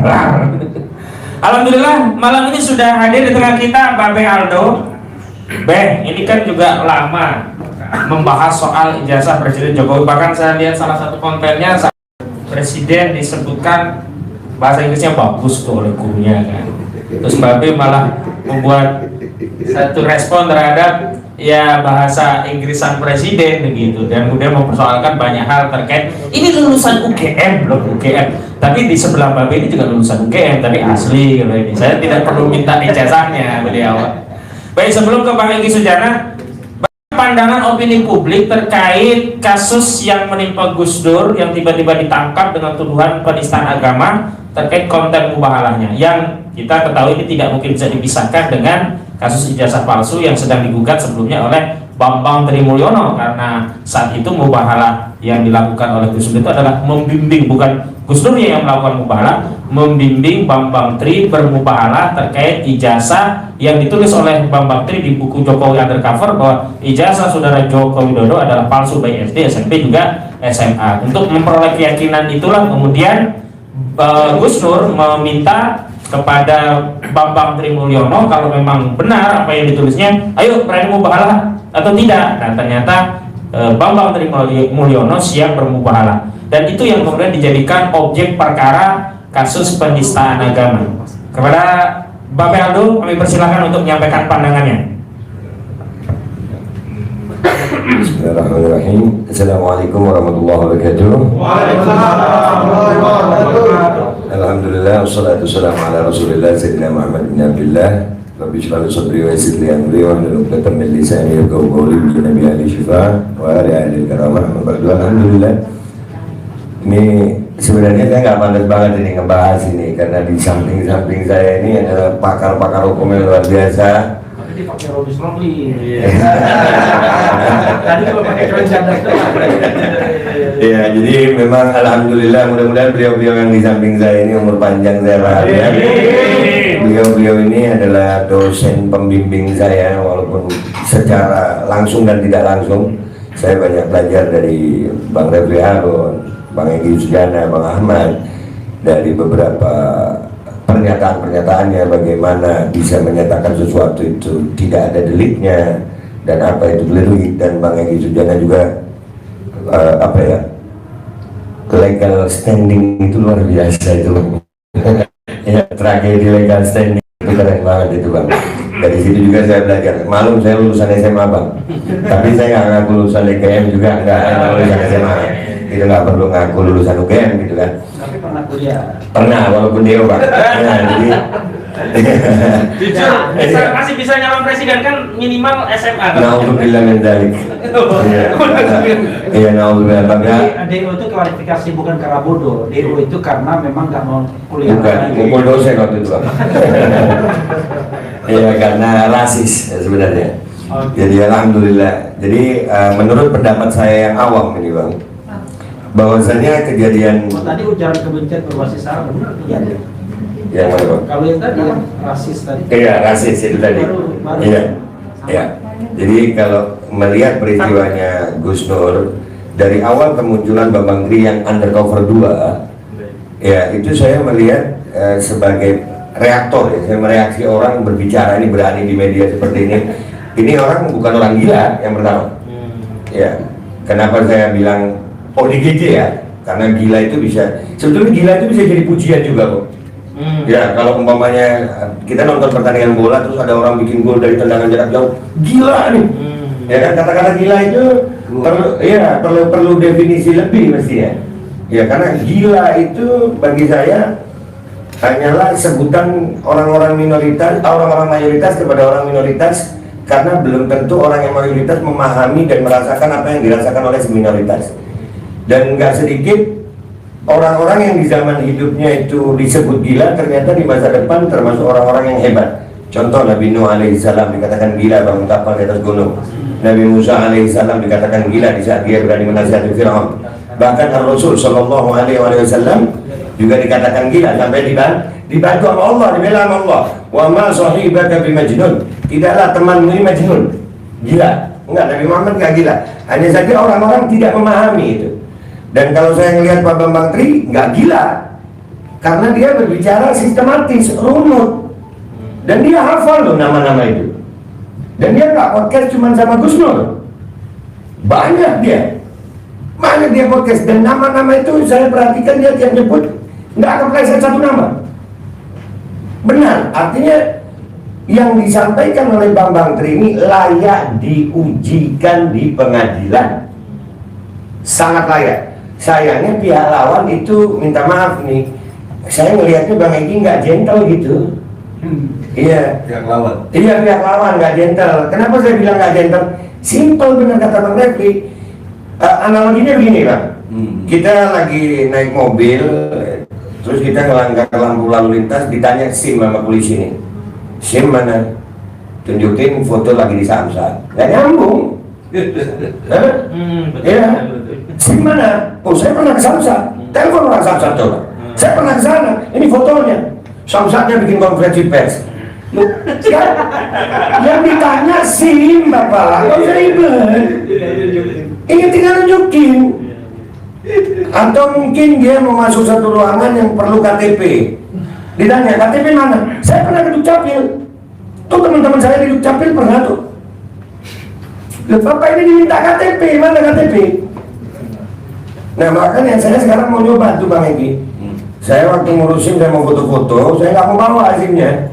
Alhamdulillah, malam ini sudah hadir di tengah kita Mbak Beh Aldo. Beh, ini kan juga lama membahas soal ijazah Presiden Jokowi. Bahkan saya lihat salah satu kontennya Presiden disebutkan bahasa Inggrisnya bagus tuh oleh gurunya kan. Terus Mbak Beh malah membuat satu respon terhadap ya bahasa Inggrisan Presiden begitu, dan kemudian mempersoalkan banyak hal terkait ini lulusan UGM loh, UGM, tapi di sebelah Mbak Beh ini juga lulusan UGM tapi asli kalau ini saya tidak perlu minta ijazahnya beliau. Baik, sebelum ke Bang Egy Sujana, pandangan opini publik terkait kasus yang menimpa Gus Dur yang tiba-tiba ditangkap dengan tuduhan penistaan agama terkait konten mubahalahnya, yang kita ketahui ini tidak mungkin bisa dipisahkan dengan kasus ijazah palsu yang sedang digugat sebelumnya oleh Bambang Trimulyono, karena saat itu mubahalah yang dilakukan oleh Gus Dur itu adalah membimbing, bukan Gus Dur yang melakukan mubahalah, membimbing Bambang Tri bermubahalah terkait ijazah yang ditulis oleh Bambang Tri di buku Jokowi Undercover bahwa ijazah saudara Joko Widodo adalah palsu baik SD, SMP juga SMA. Untuk memperoleh keyakinan itulah kemudian Gus Dur meminta kepada Bambang Trimulyono kalau memang benar apa yang ditulisnya, ayo berani mubahalah atau tidak. Dan ternyata Bambang Trimulyono siap bermubahalah, dan itu yang kemudian dijadikan objek perkara kasus penistaan agama. Kepada Bapak Aldo kami persilahkan untuk menyampaikan pandangannya. Bismillahirrahmanirrahim. Assalamualaikum warahmatullahi wabarakatuh. Alhamdulillah, wassalatu wassalamu ala rasulillah Sayyidina Muhammad bin Abdillah. Rabbi shrah li sadri wa yassir li amri wahlul 'uqdatam min lisani yafqahu qawli bi nabi ali syifa wa ala alihi karamah. Alhamdulillah. Ini sebenarnya saya nggak pantas banget ini ngebahas ini, karena di samping saya ini adalah pakar-pakar hukum yang luar biasa. Pakai Robis Romli. Ya, jadi memang alhamdulillah, mudah-mudahan beliau-beliau yang di samping saya ini umur panjang, saya bahagia. Beliau-beliau ini adalah dosen pembimbing saya, walaupun secara langsung dan tidak langsung. Saya banyak belajar dari Bang Refli Harun, Bang Egy Sujana, Bang Ahmad, dari beberapa pernyataan-pernyataannya, bagaimana bisa menyatakan sesuatu itu tidak ada deliknya dan apa itu delik. Dan Bang Egy Sujana juga legal standing itu luar biasa itu. Ya, tragedi legal standing itu keren banget itu Bang. Dari situ juga saya belajar. Malum saya lulusan SMA Bang, tapi saya nggak ngaku lulusan UGM juga, nggak lulusan SMA. Kita nggak perlu ngaku lulusan UGM gitu kan. Tapi pernah kuliah. Pernah, walaupun dia Bang. Nah, jadi Jujur, masih bisa nyalon presiden kan minimal SMA kan? Naudzubillah min dzalik. Iya, naudzubillah. Bangga. DO itu klarifikasi bukan karena bodoh. DO itu karena memang nggak mau kuliah. Bukan, ngumpul dosen waktu itu. Iya, karena rasis sebenarnya. Jadi alhamdulillah. Jadi menurut pendapat saya yang awam ini bang, bahwasanya kejadian Tadi ujaran kebencian berbasis sara benar? Iya. yang mana bang? Kalau yang tadi yang rasis tadi. Iya, rasis itu tadi. Baru. Iya, iya. Jadi kalau melihat peristiwanya Gus Nur dari awal kemunculan Bambang Tri yang undercover 2, ya itu saya melihat sebagai reaktor ya, saya mereaksi orang berbicara ini berani di media seperti ini. Ini orang bukan orang gila yang pertama. Ya, kenapa saya bilang ODGJ ya? Karena gila itu bisa, sebetulnya gila itu bisa jadi pujian juga kok. Ya, kalau umpamanya kita nonton pertandingan bola terus ada orang bikin gol dari tendangan jarak jauh, gila nih. Ya kan, kata-kata gila itu perlu definisi lebih mestinya. Ya, karena gila itu bagi saya hanyalah sebutan orang-orang minoritas, orang-orang mayoritas kepada orang minoritas, karena belum tentu orang yang mayoritas memahami dan merasakan apa yang dirasakan oleh minoritas. Dan nggak sedikit orang-orang yang di zaman hidupnya itu disebut gila, ternyata di masa depan termasuk orang-orang yang hebat. Contoh Nabi Nuh alaihissalam dikatakan gila bangun kapal di atas gunung. Nabi Musa alaihissalam dikatakan gila di saat dia berani menasihati Fir'aun. Bahkan Rasul Shallallahu alaihi wasallam juga dikatakan gila sampai dibantu sama Allah, dibela sama Allah. Wa ma sahibaka bimajnun. Tidaklah temanmu ini majnun, gila. Enggak, Nabi Muhammad enggak gila. Hanya saja orang-orang tidak memahami itu. Dan kalau saya melihat Pak Bambang Tri nggak gila, karena dia berbicara sistematis, runut, dan dia hafal loh nama-nama itu. Dan dia nggak podcast cuma sama Gus Nur, banyak dia podcast, dan nama-nama itu saya perhatikan dia tiap nyebut nggak kepleset satu nama. Benar, artinya yang disampaikan oleh Bambang Tri ini layak diujikan di pengadilan, sangat layak. Sayangnya pihak lawan itu minta maaf nih, saya melihatnya Bang Egy nggak gentle gitu. Iya. Pihak lawan. Iya, pihak lawan nggak gentle. Kenapa saya bilang nggak gentle? Simple benar kata Bang Refli. Analoginya begini Bang. Kita lagi naik mobil, terus kita ngelanggar lampu lalu lintas, ditanya SIM sama polisi nih. SIM mana? Tunjukin foto lagi di Samsat. Nggak nyambung. Iya. SIM mana? Oh, saya pernah ke Samsat. Telepon orang Samsat coba. Saya pernah ke sana. Ini fotonya. Samsatnya bikin konferensi pers. Yang ditanya SIM Bapak. Kok ribet? Ini tinggal nunjukin. Atau mungkin dia mau masuk satu ruangan yang perlu KTP. Ditanya KTP mana? Saya pernah ke Dukcapil. Tuh teman-teman saya di Dukcapil pernah tuh. Bapak ini diminta KTP, mana KTP? Nah makanya saya sekarang mau nyoba tuh Bang Egy. Saya waktu ngurusin, saya mau foto-foto, saya nggak mau bawa SIM-nya.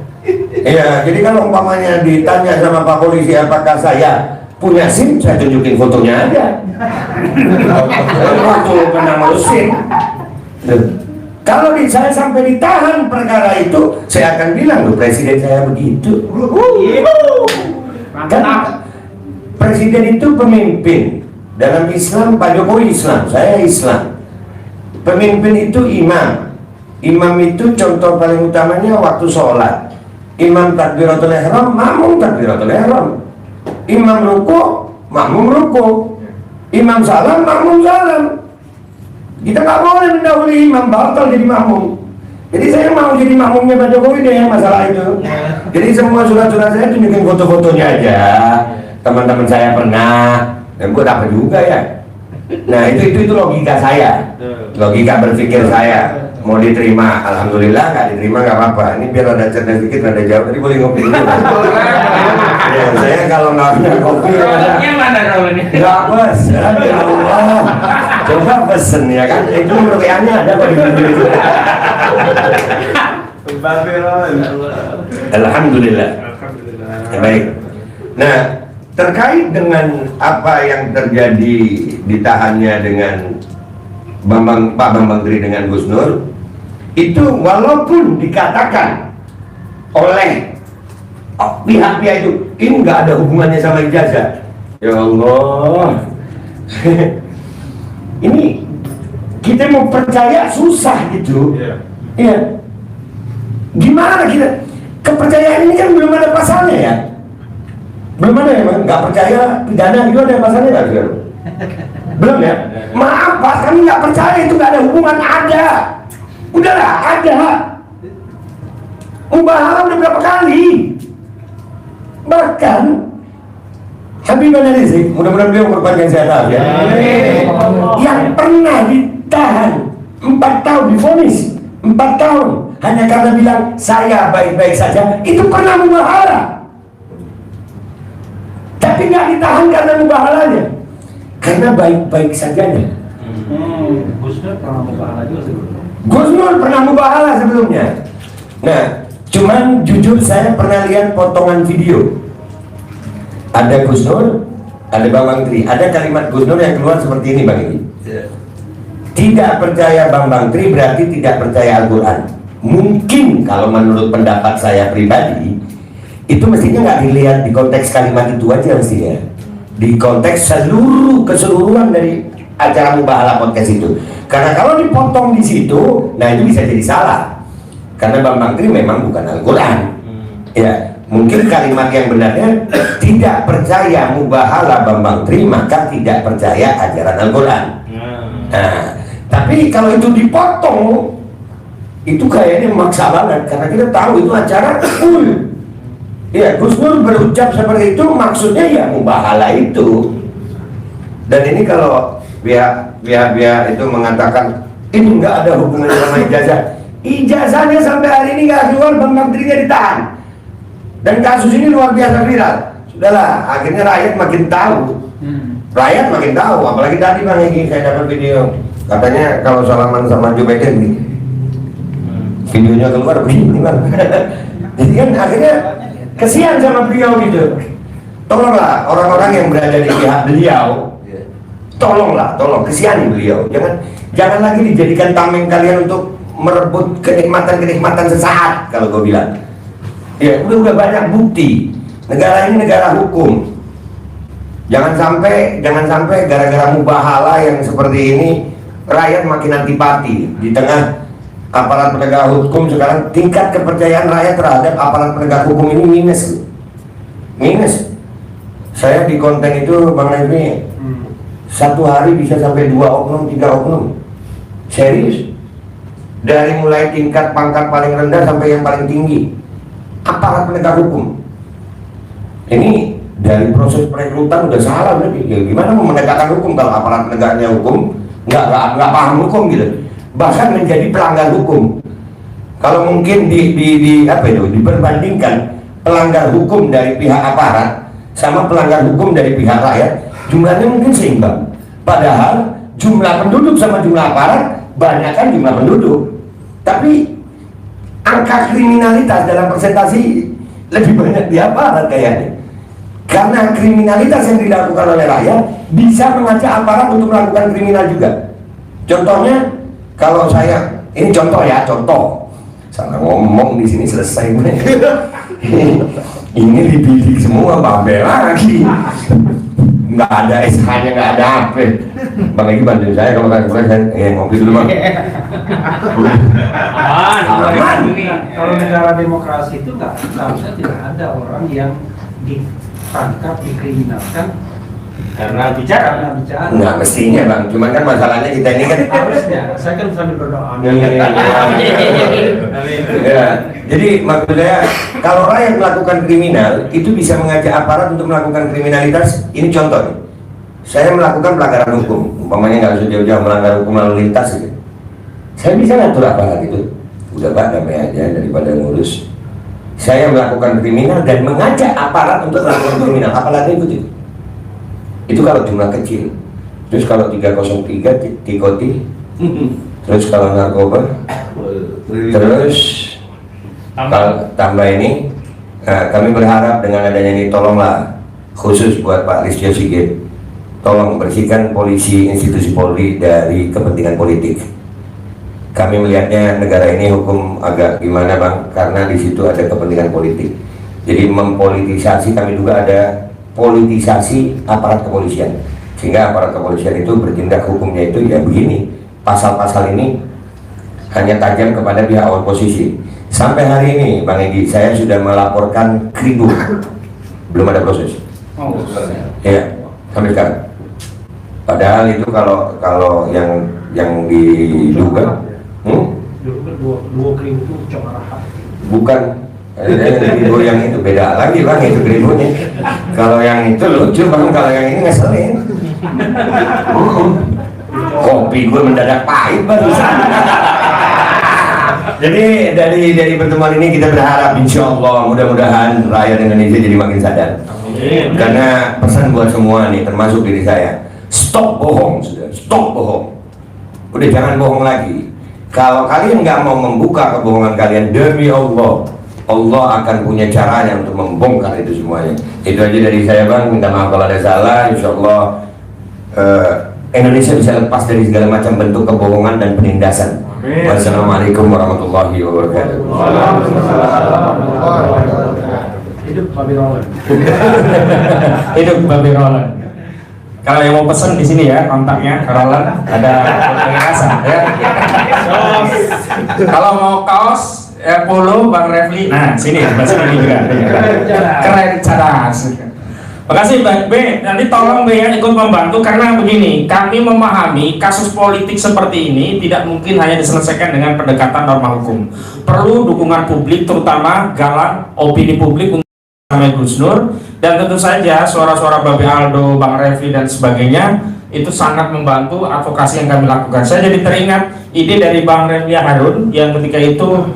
Iya, jadi kalau umpamanya ditanya sama Pak Polisi apakah saya punya SIM, saya tunjukin fotonya aja. Waktu pernah ngurusin. Kalau saya sampai ditahan perkara itu, saya akan bilang loh presiden saya begitu. Kan presiden itu pemimpin. Dalam Islam, Pak Jokowi Islam, saya Islam. Pemimpin itu imam. Imam itu contoh paling utamanya waktu sholat. Imam takbiratul ihram, makmum takbiratul ihram. Imam ruku, makmum ruku. Imam salam, makmum salam. Kita nggak boleh mendahului imam, batal jadi makmum. Jadi saya mau jadi makmumnya Pak Jokowi deh masalah itu. Jadi semua surat-surat saya tunjukin foto-fotonya aja. Teman-teman saya pernah. Dan gue dapat juga ya. Nah itu logika saya, logika berpikir saya. Mau diterima, alhamdulillah. Nggak diterima nggak apa-apa. Ini biar ada cerdas sedikit, ada jauh. Tadi boleh ngopi dulu. Ya, saya kalau nggak punya kopi, nggak pesen. Ya Allah, coba pesen ya kan. Itu rupiahnya ada apa di itu? Alhamdulillah. Ya, baik. Nah. Terkait dengan apa yang terjadi ditahannya dengan Pak Bambang Tri dengan Gus Nur, itu walaupun dikatakan oleh pihak-pihak itu. Ini nggak ada hubungannya sama ijazah. Ya Allah. Ini kita mau percaya susah gitu. Iya. Gimana kita? Kepercayaan ini kan belum ada pasalnya ya. Belum ada ya, nggak percaya pidana itu ada pasalnya nggak sih? Belum ya? Maaf Pak, kami nggak percaya itu nggak ada hubungan. Ada. Udahlah, ada. Mubahalah udah berapa kali? Bahkan Habib Rizik, mudah-mudahan beliau berpanjang sehat ya. Yang pernah ditahan 4 tahun divonis 4 tahun hanya karena bilang saya baik-baik saja, itu pernah mubahalah. Tapi nggak ditahan karena mubahalanya, karena baik-baik sajanya. Gus Nur pernah mubahalah juga sebelumnya. Gus Nur pernah mubahalah sebelumnya. Nah, cuman jujur saya pernah lihat potongan video. Ada Gus Nur, ada Bambang Tri. Ada kalimat Gus Nur yang keluar seperti ini Bang Edi. Tidak percaya Bambang Tri berarti tidak percaya Al-Quran. Mungkin kalau menurut pendapat saya pribadi, itu mestinya nggak dilihat di konteks kalimat itu aja mestinya, di konteks keseluruhan dari acara Mubahalah podcast itu. Karena kalau dipotong di situ, nah itu bisa jadi salah. Karena Bambang Tri memang bukan Al-Quran. Ya, mungkin kalimat yang benarnya tidak percaya Mubahalah Bambang Tri maka tidak percaya ajaran Al-Quran. Nah, tapi kalau itu dipotong, itu kayaknya memaksa banget karena kita tahu itu acara full. Ya, Gus Nur berucap seperti itu maksudnya ya mubahalah itu. Dan ini kalau pihak itu mengatakan ini nggak ada hubungannya sama ijazah. Ijazahnya sampai hari ini nggak keluar, Bambang Tri-nya ditahan. Dan kasus ini luar biasa viral. Sudahlah, akhirnya rakyat makin tahu. Rakyat makin tahu, apalagi tadi Bang Egy saya dapat video. Katanya kalau salaman sama Joe Biden nih. Videonya keluar begini Bang. Jadi kan akhirnya kesian sama beliau gitu. Tolonglah orang-orang yang berada di pihak beliau, tolong kesihani beliau. Jangan lagi dijadikan tameng kalian untuk merebut kenikmatan sesaat kalau gue bilang. Ya udah banyak bukti. Negara ini negara hukum. Jangan sampai gara-gara mubahalah yang seperti ini rakyat makin antipati di tengah aparat penegak hukum. Sekarang tingkat kepercayaan rakyat terhadap aparat penegak hukum ini minus. Saya di konten itu Bang Nezmi, satu hari bisa sampai 2 oknum, 3 oknum. Serius. Dari mulai tingkat pangkat paling rendah sampai yang paling tinggi, aparat penegak hukum. Ini dari proses perekrutan udah salah berarti. Ya, gimana mau menegakkan hukum kalau aparat penegaknya hukum nggak paham hukum gitu, bahkan menjadi pelanggar hukum. Kalau mungkin diperbandingkan pelanggar hukum dari pihak aparat sama pelanggar hukum dari pihak rakyat, jumlahnya mungkin seimbang. Padahal jumlah penduduk sama jumlah aparat banyakkan jumlah penduduk, tapi angka kriminalitas dalam persentasi lebih banyak di aparat kayaknya. Karena kriminalitas yang dilakukan oleh rakyat bisa mengajak aparat untuk melakukan kriminal juga. Contohnya, kalau saya ini contoh, salah ngomong di sini selesai. Ini dibidik semua babel lagi. Nggak ada SH-nya, nggak ada apa. Bang Egy bantuin saya kalau kan saya ngopi dulu Bang. Aman. Kalau negara demokrasi itu nggak harusnya tidak ada orang yang ditangkap, dikriminalkan karena bicara. Nggak mestinya Bang, cuman kan masalahnya kita ini kan Harusnya, saya kan sambil berdoa. Ya, jadi maksud saya kalau rakyat melakukan kriminal itu bisa mengajak aparat untuk melakukan kriminalitas. Ini contoh nih. Saya melakukan pelanggaran hukum, umpamanya nggak usah jauh-jauh melanggar hukum lalu lintas gitu. Saya bisa ngatur aparat itu. Udah Pak, damai aja daripada ngurus. Saya melakukan kriminal dan mengajak aparat untuk melakukan kriminal, apalagi itu. Itu kalau jumlah kecil. Terus kalau 303 tikoti, terus kalau narkoba, terus kalau tambah ini, kami berharap dengan adanya ini tolonglah khusus buat Pak Listio Sigit, tolong bersihkan polisi institusi Polri dari kepentingan politik. kami melihatnya negara ini hukum agak gimana Bang, karena di situ ada kepentingan politik. Jadi mempolitisasi, kami juga ada politisasi aparat kepolisian, sehingga aparat kepolisian itu bertindak hukumnya itu ya begini, pasal-pasal ini hanya tajam kepada pihak oposisi. Sampai hari ini Bang Egy, saya sudah melaporkan Kribo, belum ada proses. Ya, sampai sekarang. Padahal itu kalau yang diduga, dua krim itu cuma bukan Kribo yang itu beda lagi Bang, itu Kribonya. Kalau yang itu lucu Bang, kalau yang ini ngeselin. Kopi gue mendadak pahit barusan. Jadi dari pertemuan ini kita berharap insya Allah mudah-mudahan rakyat Indonesia jadi makin sadar. Karena pesan buat semua nih, termasuk diri saya, stop bohong sudah, stop bohong. Udah jangan bohong lagi. Kalau kalian nggak mau membuka kebohongan kalian, demi Allah, Allah akan punya caranya untuk membongkar itu semuanya. Itu aja dari saya Bang, minta maaf kalau ada salah. Insya Allah Indonesia bisa lepas dari segala macam bentuk kebohongan dan penindasan. Wassalamualaikum warahmatullahi wabarakatuh. hidup Babi Roland. Hidup Babi Roland. Kalau yang mau pesen di sini ya kontaknya Roland, ada pengawasan ya. Kalau mau kaos polo Bang Refli, nah sini sebelah sini juga. Keren cadas. Makasih Mbak B, nanti tolong B ya ikut membantu karena begini, kami memahami kasus politik seperti ini tidak mungkin hanya diselesaikan dengan pendekatan norma hukum. Perlu dukungan publik, terutama galang opini publik untuk Gus Nur, dan tentu saja suara-suara Babe Aldo, Bang Refli dan sebagainya itu sangat membantu advokasi yang kami lakukan. Saya jadi teringat ide dari Bang Refli Harun yang ketika itu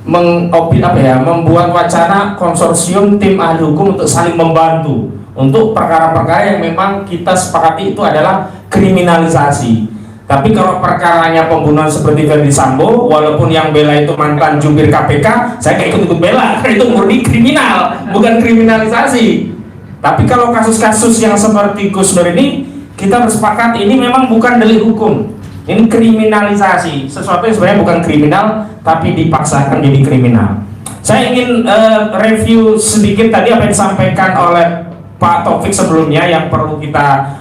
membuat wacana konsorsium tim ahli hukum untuk saling membantu untuk perkara-perkara yang memang kita sepakati itu adalah kriminalisasi. Tapi kalau perkaranya pembunuhan seperti Verdi Sambo, walaupun yang bela itu mantan jubir KPK, saya kayak ikut-ikut bela, karena itu murni kriminal, bukan kriminalisasi. Tapi kalau kasus-kasus yang seperti Gus Nur ini, kita bersepakat ini memang bukan delik hukum, ini kriminalisasi, sesuatu yang sebenarnya bukan kriminal, tapi dipaksakan jadi kriminal. Saya ingin review sedikit tadi apa yang disampaikan oleh Pak Taufik sebelumnya. Yang perlu kita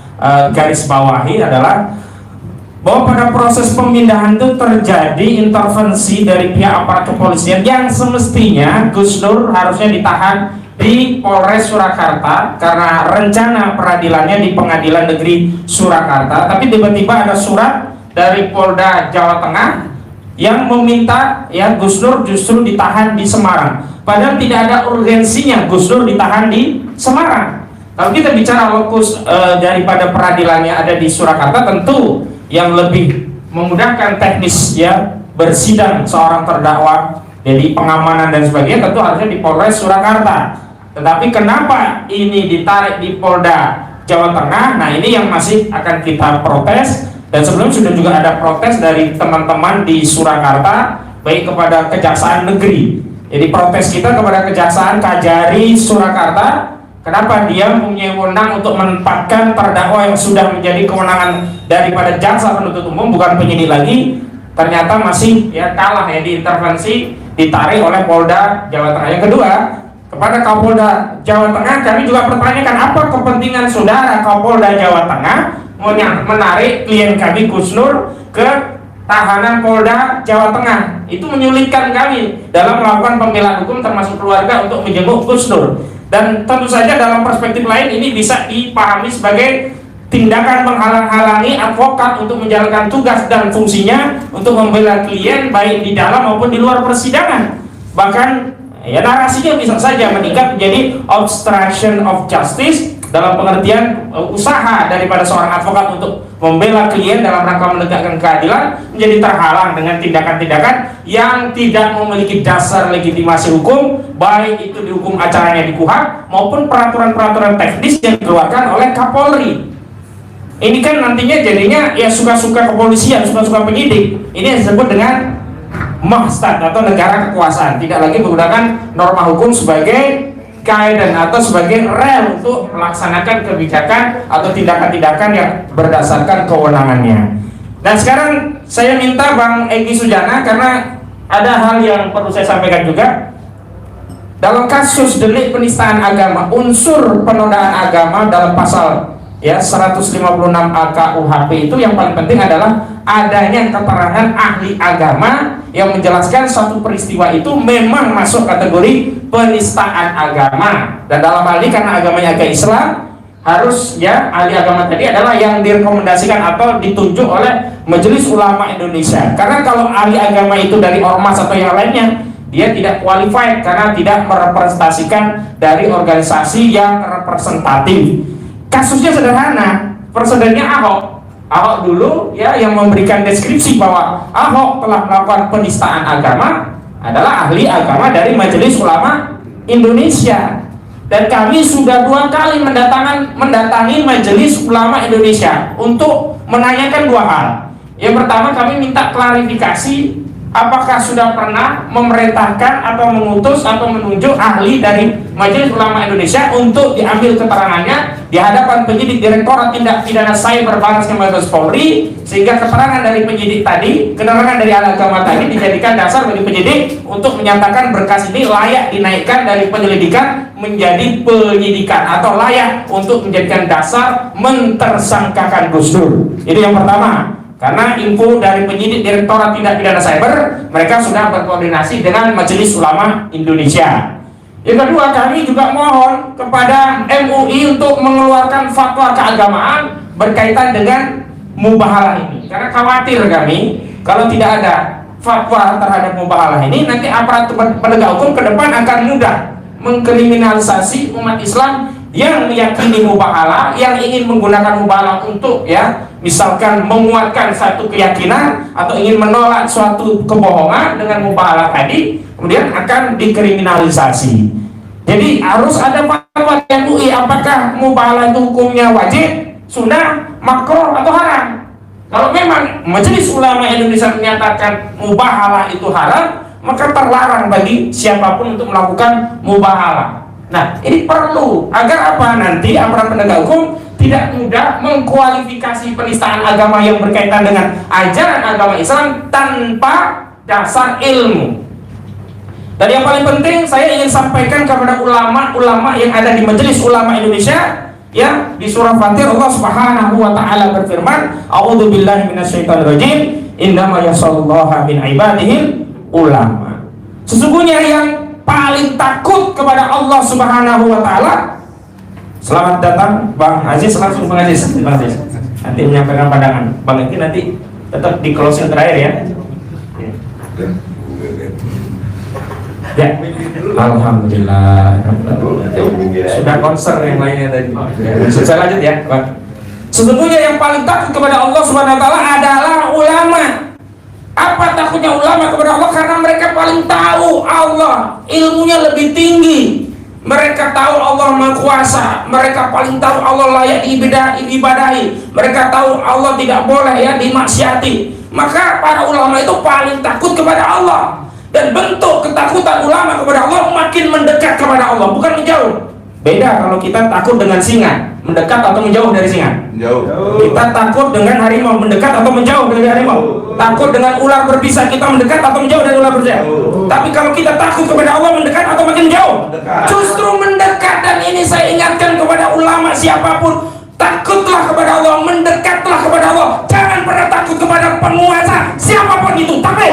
garis bawahi adalah bahwa pada proses pemindahan itu terjadi intervensi dari pihak aparat kepolisian yang semestinya Gus Nur harusnya ditahan di Polres Surakarta karena rencana peradilannya di Pengadilan Negeri Surakarta, tapi tiba-tiba ada surat dari Polda Jawa Tengah yang meminta ya Gus Nur justru ditahan di Semarang, padahal tidak ada urgensinya Gus Nur ditahan di Semarang. Kalau kita bicara lokus daripada peradilannya ada di Surakarta, tentu yang lebih memudahkan teknis ya bersidang seorang terdakwa, jadi pengamanan dan sebagainya tentu harusnya di Polres Surakarta. Tetapi kenapa ini ditarik di Polda Jawa Tengah? Nah ini yang masih akan kita protes, dan sebelumnya sudah juga ada protes dari teman-teman di Surakarta baik kepada Kejaksaan Negeri. Jadi protes kita kepada Kejaksaan Kajari Surakarta, kenapa dia mempunyai wewenang untuk menempatkan terdakwa yang sudah menjadi kewenangan daripada jaksa penuntut umum, bukan penyidik lagi, ternyata masih ya kalah ya diintervensi, ditarik oleh Polda Jawa Tengah. Yang kedua, kepada Kapolda Jawa Tengah kami juga pertanyakan apa kepentingan saudara Kapolda Jawa Tengah menarik klien kami Gus Nur ke tahanan Polda Jawa Tengah. Itu menyulitkan kami dalam melakukan pembelaan hukum termasuk keluarga untuk menjenguk Gus Nur. Dan tentu saja dalam perspektif lain ini bisa dipahami sebagai tindakan menghalang-halangi advokat untuk menjalankan tugas dan fungsinya untuk membela klien baik di dalam maupun di luar persidangan. Bahkan ya narasinya bisa saja meningkat menjadi obstruction of justice dalam pengertian usaha daripada seorang advokat untuk membela klien dalam rangka menegakkan keadilan menjadi terhalang dengan tindakan-tindakan yang tidak memiliki dasar legitimasi hukum, baik itu di hukum acaranya di KUHP maupun peraturan-peraturan teknis yang dikeluarkan oleh Kapolri. Ini kan nantinya jadinya ya suka-suka kepolisian, suka-suka penyidik. Ini yang disebut dengan mahstat atau negara kekuasaan, tidak lagi menggunakan norma hukum sebagai guidance atau sebagai rel untuk melaksanakan kebijakan atau tindakan-tindakan yang berdasarkan kewenangannya. Dan sekarang saya minta Bang Egy Sujana, karena ada hal yang perlu saya sampaikan juga. Dalam kasus delik penistaan agama, unsur penodaan agama dalam pasal 156 AK UHP itu yang paling penting adalah adanya keterangan ahli agama yang menjelaskan suatu peristiwa itu memang masuk kategori penistaan agama. Dan dalam hal ini karena agamanya agama Islam, harus ahli agama tadi adalah yang direkomendasikan atau ditunjuk oleh Majelis Ulama Indonesia. Karena kalau ahli agama itu dari ormas atau yang lainnya, dia tidak qualified karena tidak merepresentasikan dari organisasi yang representatif. Kasusnya sederhana, presidennya Ahok dulu yang memberikan deskripsi bahwa Ahok telah melakukan penistaan agama adalah ahli agama dari Majelis Ulama Indonesia. Dan kami sudah 2 kali mendatangi Majelis Ulama Indonesia untuk menanyakan 2 hal. Yang pertama, kami minta klarifikasi apakah sudah pernah memerintahkan atau mengutus atau menunjuk ahli dari Majelis Ulama Indonesia untuk diambil keterangannya di hadapan penyidik Direktorat Tindak Pidana Cyber Baris Krim Mabes Polri, sehingga keterangan dari penyidik tadi, keterangan dari ahli agama tadi dijadikan dasar bagi penyidik untuk menyatakan berkas ini layak dinaikkan dari penyelidikan menjadi penyidikan atau layak untuk menjadikan dasar mentersangkakan Gus Dur. Itu yang pertama. Karena info dari penyidik Direktorat Tindak Pidana Cyber, mereka sudah berkoordinasi dengan Majelis Ulama Indonesia. Yang kedua, kami juga mohon kepada MUI untuk mengeluarkan fatwa keagamaan berkaitan dengan mubahalah ini. Karena khawatir kami, kalau tidak ada fatwa terhadap mubahalah ini, nanti aparat penegak hukum ke depan akan mudah mengkriminalisasi umat Islam yang meyakini mubahalah, yang ingin menggunakan mubahalah untuk misalkan menguatkan satu keyakinan atau ingin menolak suatu kebohongan dengan mubahalah tadi, kemudian akan dikriminalisasi. Jadi harus ada fatwa MUI apakah mubahalah itu hukumnya wajib, sunnah, makruh atau haram. Kalau memang Majelis Ulama Indonesia menyatakan mubahalah itu haram, maka terlarang bagi siapapun untuk melakukan mubahalah. Nah, ini perlu agar nanti aparat penegak hukum tidak mudah mengkualifikasi penistaan agama yang berkaitan dengan ajaran agama Islam tanpa dasar ilmu. Dan yang paling penting saya ingin sampaikan kepada ulama-ulama yang ada di Majelis Ulama Indonesia, di surah Fatir Allah Subhanahu wa taala berfirman, "A'udzubillahi minasyaitonirrajim, innama yasallaha min ibadihil ulama." Sesungguhnya yang paling takut kepada Allah Subhanahu wa taala. Selamat datang Bang Aziz, langsung Bang Aziz. Nanti menyampaikan pandangan. Bang ini nanti tetap di closing terakhir ya. Ya. Alhamdulillah. Sudah konser yang lainnya tadi. Saya lanjut ya, Bang. Sesungguhnya yang paling takut kepada Allah Subhanahu wa taala adalah ulama. Apa takutnya ulama kepada Allah? Karena mereka paling tahu Allah, ilmunya lebih tinggi. Mereka tahu Allah Maha Kuasa. Mereka paling tahu Allah layak diibadahi. Mereka tahu Allah tidak boleh dimaksiati. Maka para ulama itu paling takut kepada Allah. Dan bentuk ketakutan ulama kepada Allah makin mendekat kepada Allah, bukan menjauh. Beda kalau kita takut dengan singa, mendekat atau menjauh dari singa. Jauh. Kita takut dengan harimau, mendekat atau menjauh dari harimau. Takut dengan ular berbisa, kita mendekat atau menjauh dari ular berbisa. Tapi kalau kita takut kepada Allah, mendekat atau makin jauh? Justru mendekat. Dan ini saya ingatkan kepada ulama siapapun, takutlah kepada Allah, mendekatlah kepada Allah. Jangan pernah takut kepada penguasa siapapun itu. Tapi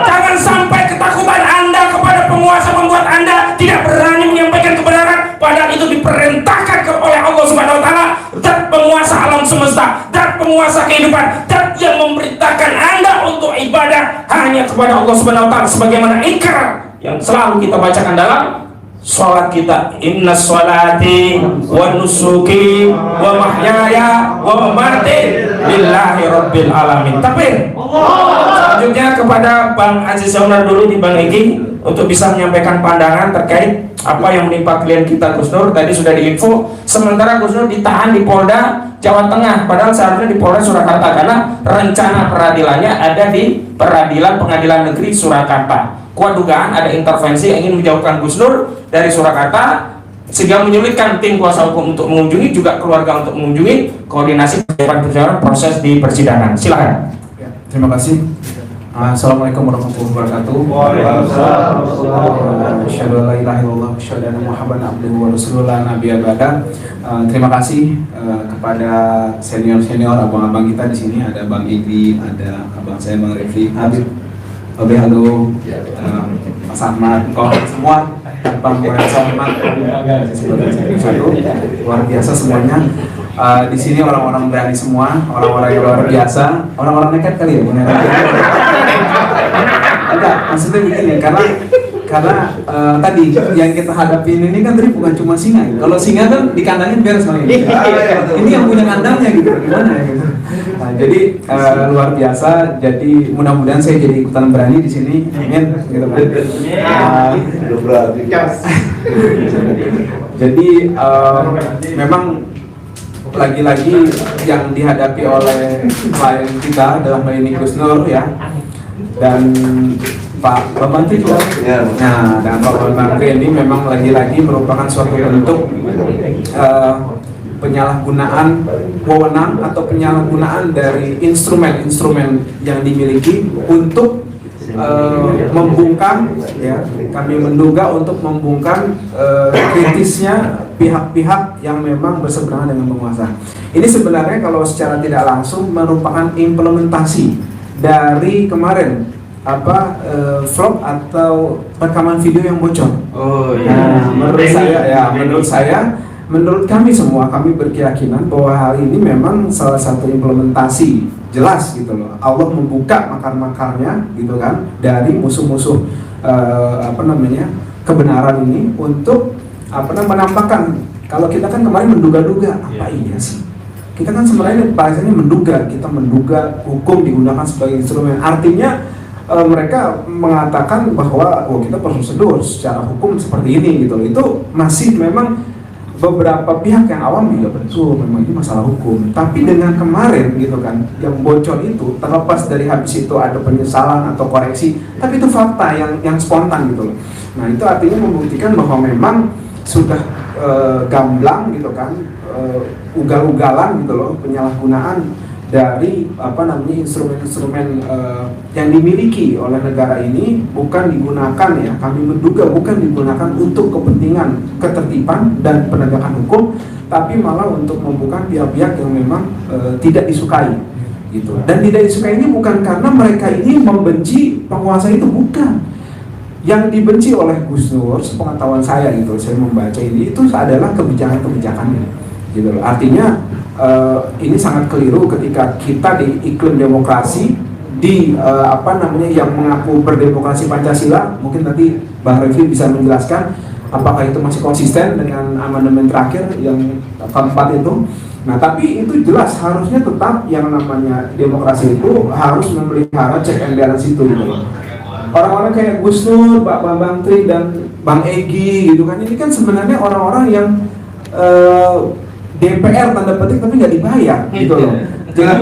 jangan sampai ketakutan Anda kepada penguasa membuat Anda tidak berani menyampaikan kebenaran, padahal itu diperintahkan oleh Allah Subhanahu wa taala, dan penguasa alam semesta, dan penguasa kehidupan, dan yang memerintahkan Anda untuk ibadah hanya kepada Allah Subhanahu wa taala, sebagaimana ikrar yang selalu kita bacakan dalam sholat kita, inna sholati wa nusuki wa mahyaya wa mamati lillahi rabbil alamin. Takbir. Selanjutnya kepada Bang Aziz Saunar dulu di Bang Egy untuk bisa menyampaikan pandangan terkait apa yang menimpa klien kita Gus Nur. Tadi sudah diinfo, sementara Gus Nur ditahan di Polda Jawa Tengah, padahal seharusnya di Polda Surakarta karena rencana peradilannya ada di Pengadilan Negeri Surakarta. Kuat dugaan ada intervensi yang ingin menjauhkan Gus Nur dari Surakarta, sehingga menyulitkan tim kuasa hukum untuk mengunjungi, juga keluarga untuk mengunjungi, koordinasi persiapan proses di persidangan. Silakan. Terima kasih. Assalamualaikum warahmatullahi wabarakatuh. Asyhadu an la ilaha illallah wa asyhadu anna Muhammadan abduhu wa rasuluhu la nabiyya ba'da. Terima kasih kepada senior-senior abang-abang kita di sini. Ada Bang Igi, ada abang saya Bang Refli, Habib, Obe, halo, Mas Ahmad, semua, Bang Ahmad, satu, luar biasa semuanya. Di sini orang-orang berani semua, orang-orang yang luar biasa, orang-orang nekat kali ya, benar? Enggak, maksudnya begini, karena tadi yang kita hadapin ini kan tadi bukan cuma singa. Kalau singa kan dikandangin beres semuanya. Ini yang punya kandangnya gitu, gimana ya gitu. Nah, jadi luar biasa. Jadi mudah-mudahan saya jadi ikutan berani di sini, amin. Gitu kan. Jadi memang lagi-lagi yang dihadapi oleh klien kita adalah klien Gus Nur ya, dan Pak Bambang juga. Nah, dan Pak Bambang ini memang lagi-lagi merupakan suatu bentuk penyalahgunaan wewenang atau penyalahgunaan dari instrumen-instrumen yang dimiliki untuk membungkam, ya, kami menduga untuk membungkam kritisnya pihak-pihak yang memang berseberangan dengan penguasa. Ini sebenarnya kalau secara tidak langsung merupakan implementasi dari kemarin vlog atau rekaman video yang bocor. Nah, menurut kami semua, kami berkeyakinan bahwa hal ini memang salah satu implementasi jelas gitu loh. Allah membuka makar-makarnya gitu kan dari musuh-musuh kebenaran ini untuk menampakkan. Kalau kita kan kemarin menduga-duga, apa iya sih? Kita kan sebenarnya bahasanya menduga, kita menduga hukum digunakan sebagai instrumen. Artinya mereka mengatakan bahwa kita prosedur secara hukum seperti ini gitu. Itu masih memang beberapa pihak yang awam juga betul memang ini masalah hukum. Tapi dengan kemarin gitu kan yang bocor itu, terlepas dari habis itu ada penyesalan atau koreksi, tapi itu fakta yang spontan gitu loh. Nah, itu artinya membuktikan bahwa memang sudah gamblang gitu kan, ugal-ugalan gitu loh, penyalahgunaan dari instrumen-instrumen yang dimiliki oleh negara ini bukan digunakan, ya kami menduga bukan digunakan untuk kepentingan ketertiban dan penegakan hukum, tapi malah untuk membuka pihak-pihak yang memang tidak disukai gitu. Dan tidak disukai ini bukan karena mereka ini membenci penguasa itu, bukan. Yang dibenci oleh Gus Nur, sepengetahuan saya gitu, saya membaca ini itu adalah kebijakan-kebijakannya gitu loh. Artinya ini sangat keliru ketika kita di iklim demokrasi di yang mengaku berdemokrasi Pancasila. Mungkin nanti Bang Refli bisa menjelaskan apakah itu masih konsisten dengan amandemen terakhir yang keempat itu. Nah, tapi itu jelas harusnya tetap yang namanya demokrasi itu harus memelihara check and balance itu gitu loh. Orang-orang kayak Gus Nur, Pak Bambang Tri dan Bang Egy gitu kan, ini kan sebenarnya orang-orang yang DPR tanda petik tapi nggak dibayar gitu loh. Jadi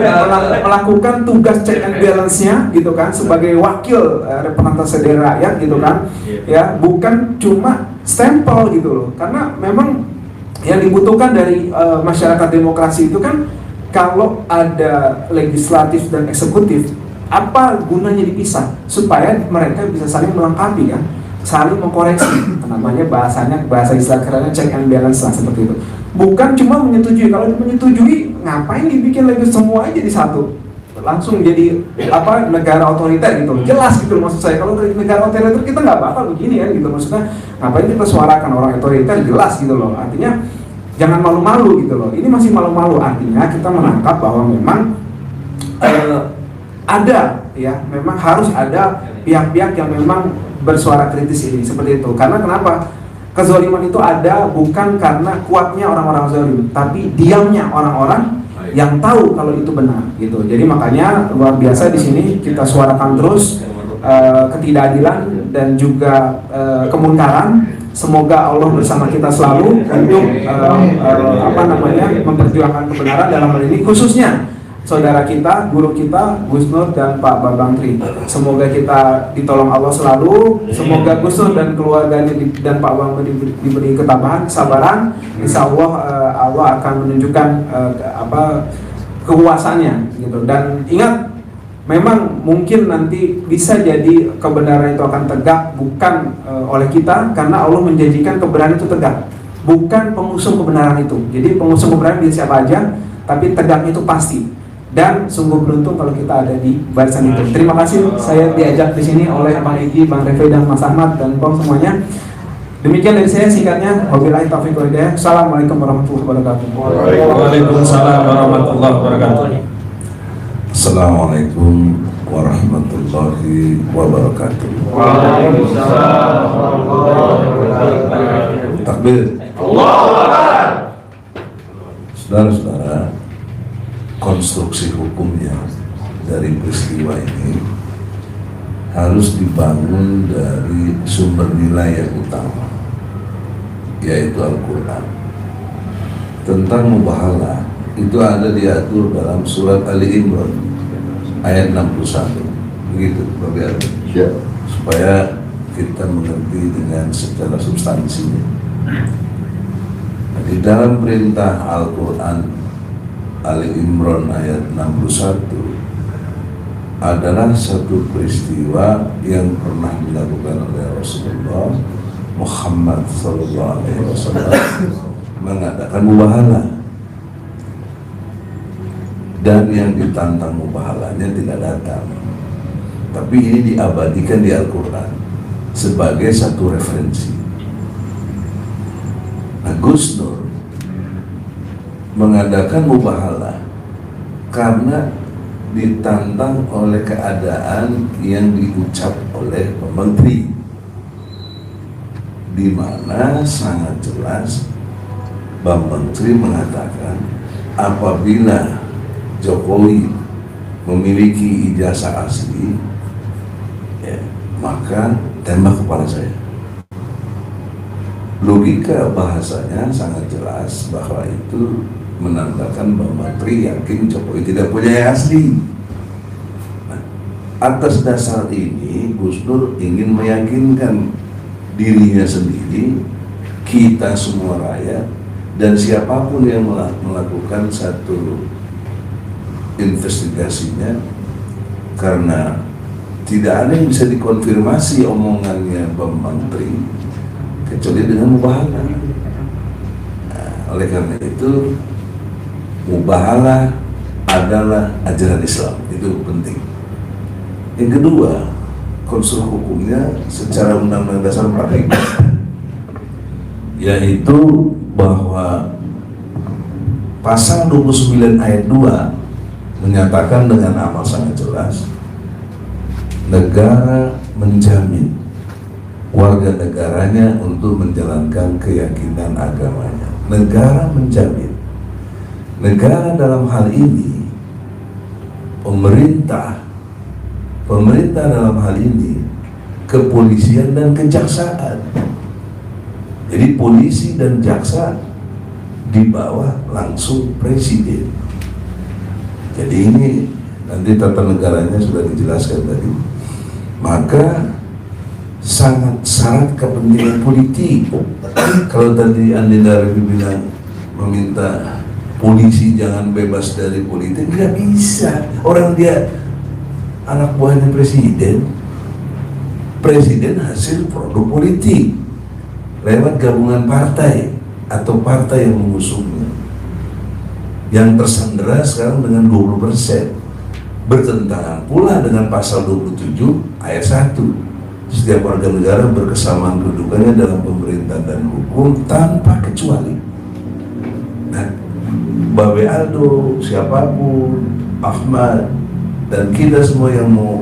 melakukan tugas check and balance-nya gitu kan sebagai wakil representasi dari rakyat gitu kan, ya bukan cuma stempel gitu loh. Karena memang yang dibutuhkan dari masyarakat demokrasi itu kan kalau ada legislatif dan eksekutif, apa gunanya dipisah supaya mereka bisa saling melengkapi kan, saling mengkoreksi. Namanya bahasa istilah kerennya check and balance lah, seperti itu. Bukan cuma menyetujui. Kalau menyetujui ngapain dibikin lagi semua jadi satu, langsung jadi negara otoriter gitu. Jelas gitu maksud saya. Kalau negara otoriter kita nggak bakal begini kan gitu, maksudnya ngapain kita suarakan orang otoriter, jelas gitu loh. Artinya jangan malu-malu gitu loh. Ini masih malu-malu, artinya kita menangkap bahwa memang ada, ya memang harus ada pihak-pihak yang memang bersuara kritis ini seperti itu. Karena kenapa? Kezaliman itu ada bukan karena kuatnya orang-orang zalim, tapi diamnya orang-orang yang tahu kalau itu benar gitu. Jadi makanya luar biasa di sini kita suarakan terus ketidakadilan dan juga kemunkaran. Semoga Allah bersama kita selalu untuk memperjuangkan kebenaran dalam hal ini, khususnya saudara kita, guru kita, Gus Nur dan Pak Bambang Tri. Semoga kita ditolong Allah selalu. Semoga Gus Nur dan keluarganya dan Pak Bambang diberi ketabahan, kesabaran. Insya Allah Allah akan menunjukkan kekuasaannya gitu. Dan ingat, memang mungkin nanti bisa jadi kebenaran itu akan tegak bukan oleh kita, karena Allah menjanjikan kebenaran itu tegak, bukan pengusung kebenaran itu. Jadi pengusung kebenaran bisa siapa aja, tapi tegaknya itu pasti. Dan sungguh beruntung kalau kita ada di barisan itu. Terima kasih saya diajak di sini oleh Bang Egy, Bang Refai, dan Mas Ahmad dan Pong semuanya. Demikian dari saya singkatnya. Wabillahi taufiq wal hidayah. Assalamualaikum warahmatullahi wabarakatuh. Waalaikumsalam warahmatullahi wabarakatuh. Assalamualaikum warahmatullahi wabarakatuh. Takbir. Saudara-saudara, konstruksi hukumnya dari peristiwa ini harus dibangun dari sumber nilai yang utama, yaitu Al-Quran. Tentang mubahalah itu ada diatur dalam surat Ali Imran ayat 61. Begitu Bapak, ya, supaya kita mengerti dengan secara substansinya. Di dalam perintah Al-Quran Ali Imran ayat 61 adalah satu peristiwa yang pernah dilakukan oleh Rasulullah Muhammad SAW mengadakan mubahalah, dan yang ditantang mubahalahnya tidak datang, tapi ini diabadikan di Al-Quran sebagai satu referensi. Nah, Gus Nur mengadakan mubahalah karena ditantang oleh keadaan yang diucap oleh Menteri, di mana sangat jelas Bang Menteri mengatakan apabila Jokowi memiliki ijazah asli, ya, maka tembak kepala saya. Logika bahasanya sangat jelas bahwa itu menandakan bahwa Menteri yakin Jokowi tidak punya yang asli. Nah, atas dasar ini Gus Nur ingin meyakinkan dirinya sendiri, kita semua rakyat, dan siapapun yang melakukan satu investigasinya, karena tidak ada yang bisa dikonfirmasi omongannya Pak Menteri kecuali dengan mubahalah. Nah, oleh karena itu mubahalah adalah ajaran Islam, itu penting. Yang kedua, konstruk hukumnya secara Undang-Undang Dasar 45, yaitu bahwa pasal 29 ayat 2 menyatakan dengan amat sangat jelas, negara menjamin warga negaranya untuk menjalankan keyakinan agamanya. Negara menjamin. Negara dalam hal ini pemerintah dalam hal ini kepolisian dan kejaksaan. Jadi polisi dan jaksa di bawah langsung presiden. Jadi ini nanti tata negaranya sudah dijelaskan tadi. Maka sangat syarat kepentingan politik. Kalau tadi Andi Darbi bilang meminta polisi jangan bebas dari politik, nggak bisa. Orang dia anak buahnya presiden, presiden hasil produk politik lewat gabungan partai atau partai yang mengusungnya, yang tersandera sekarang dengan 20%, bertentangan pula dengan pasal 27 ayat 1. Setiap warga negara berkesamaan kedudukannya dalam pemerintahan dan hukum tanpa kecuali. Nah, Babe Aldo, siapapun, Ahmad, dan kita semua yang mau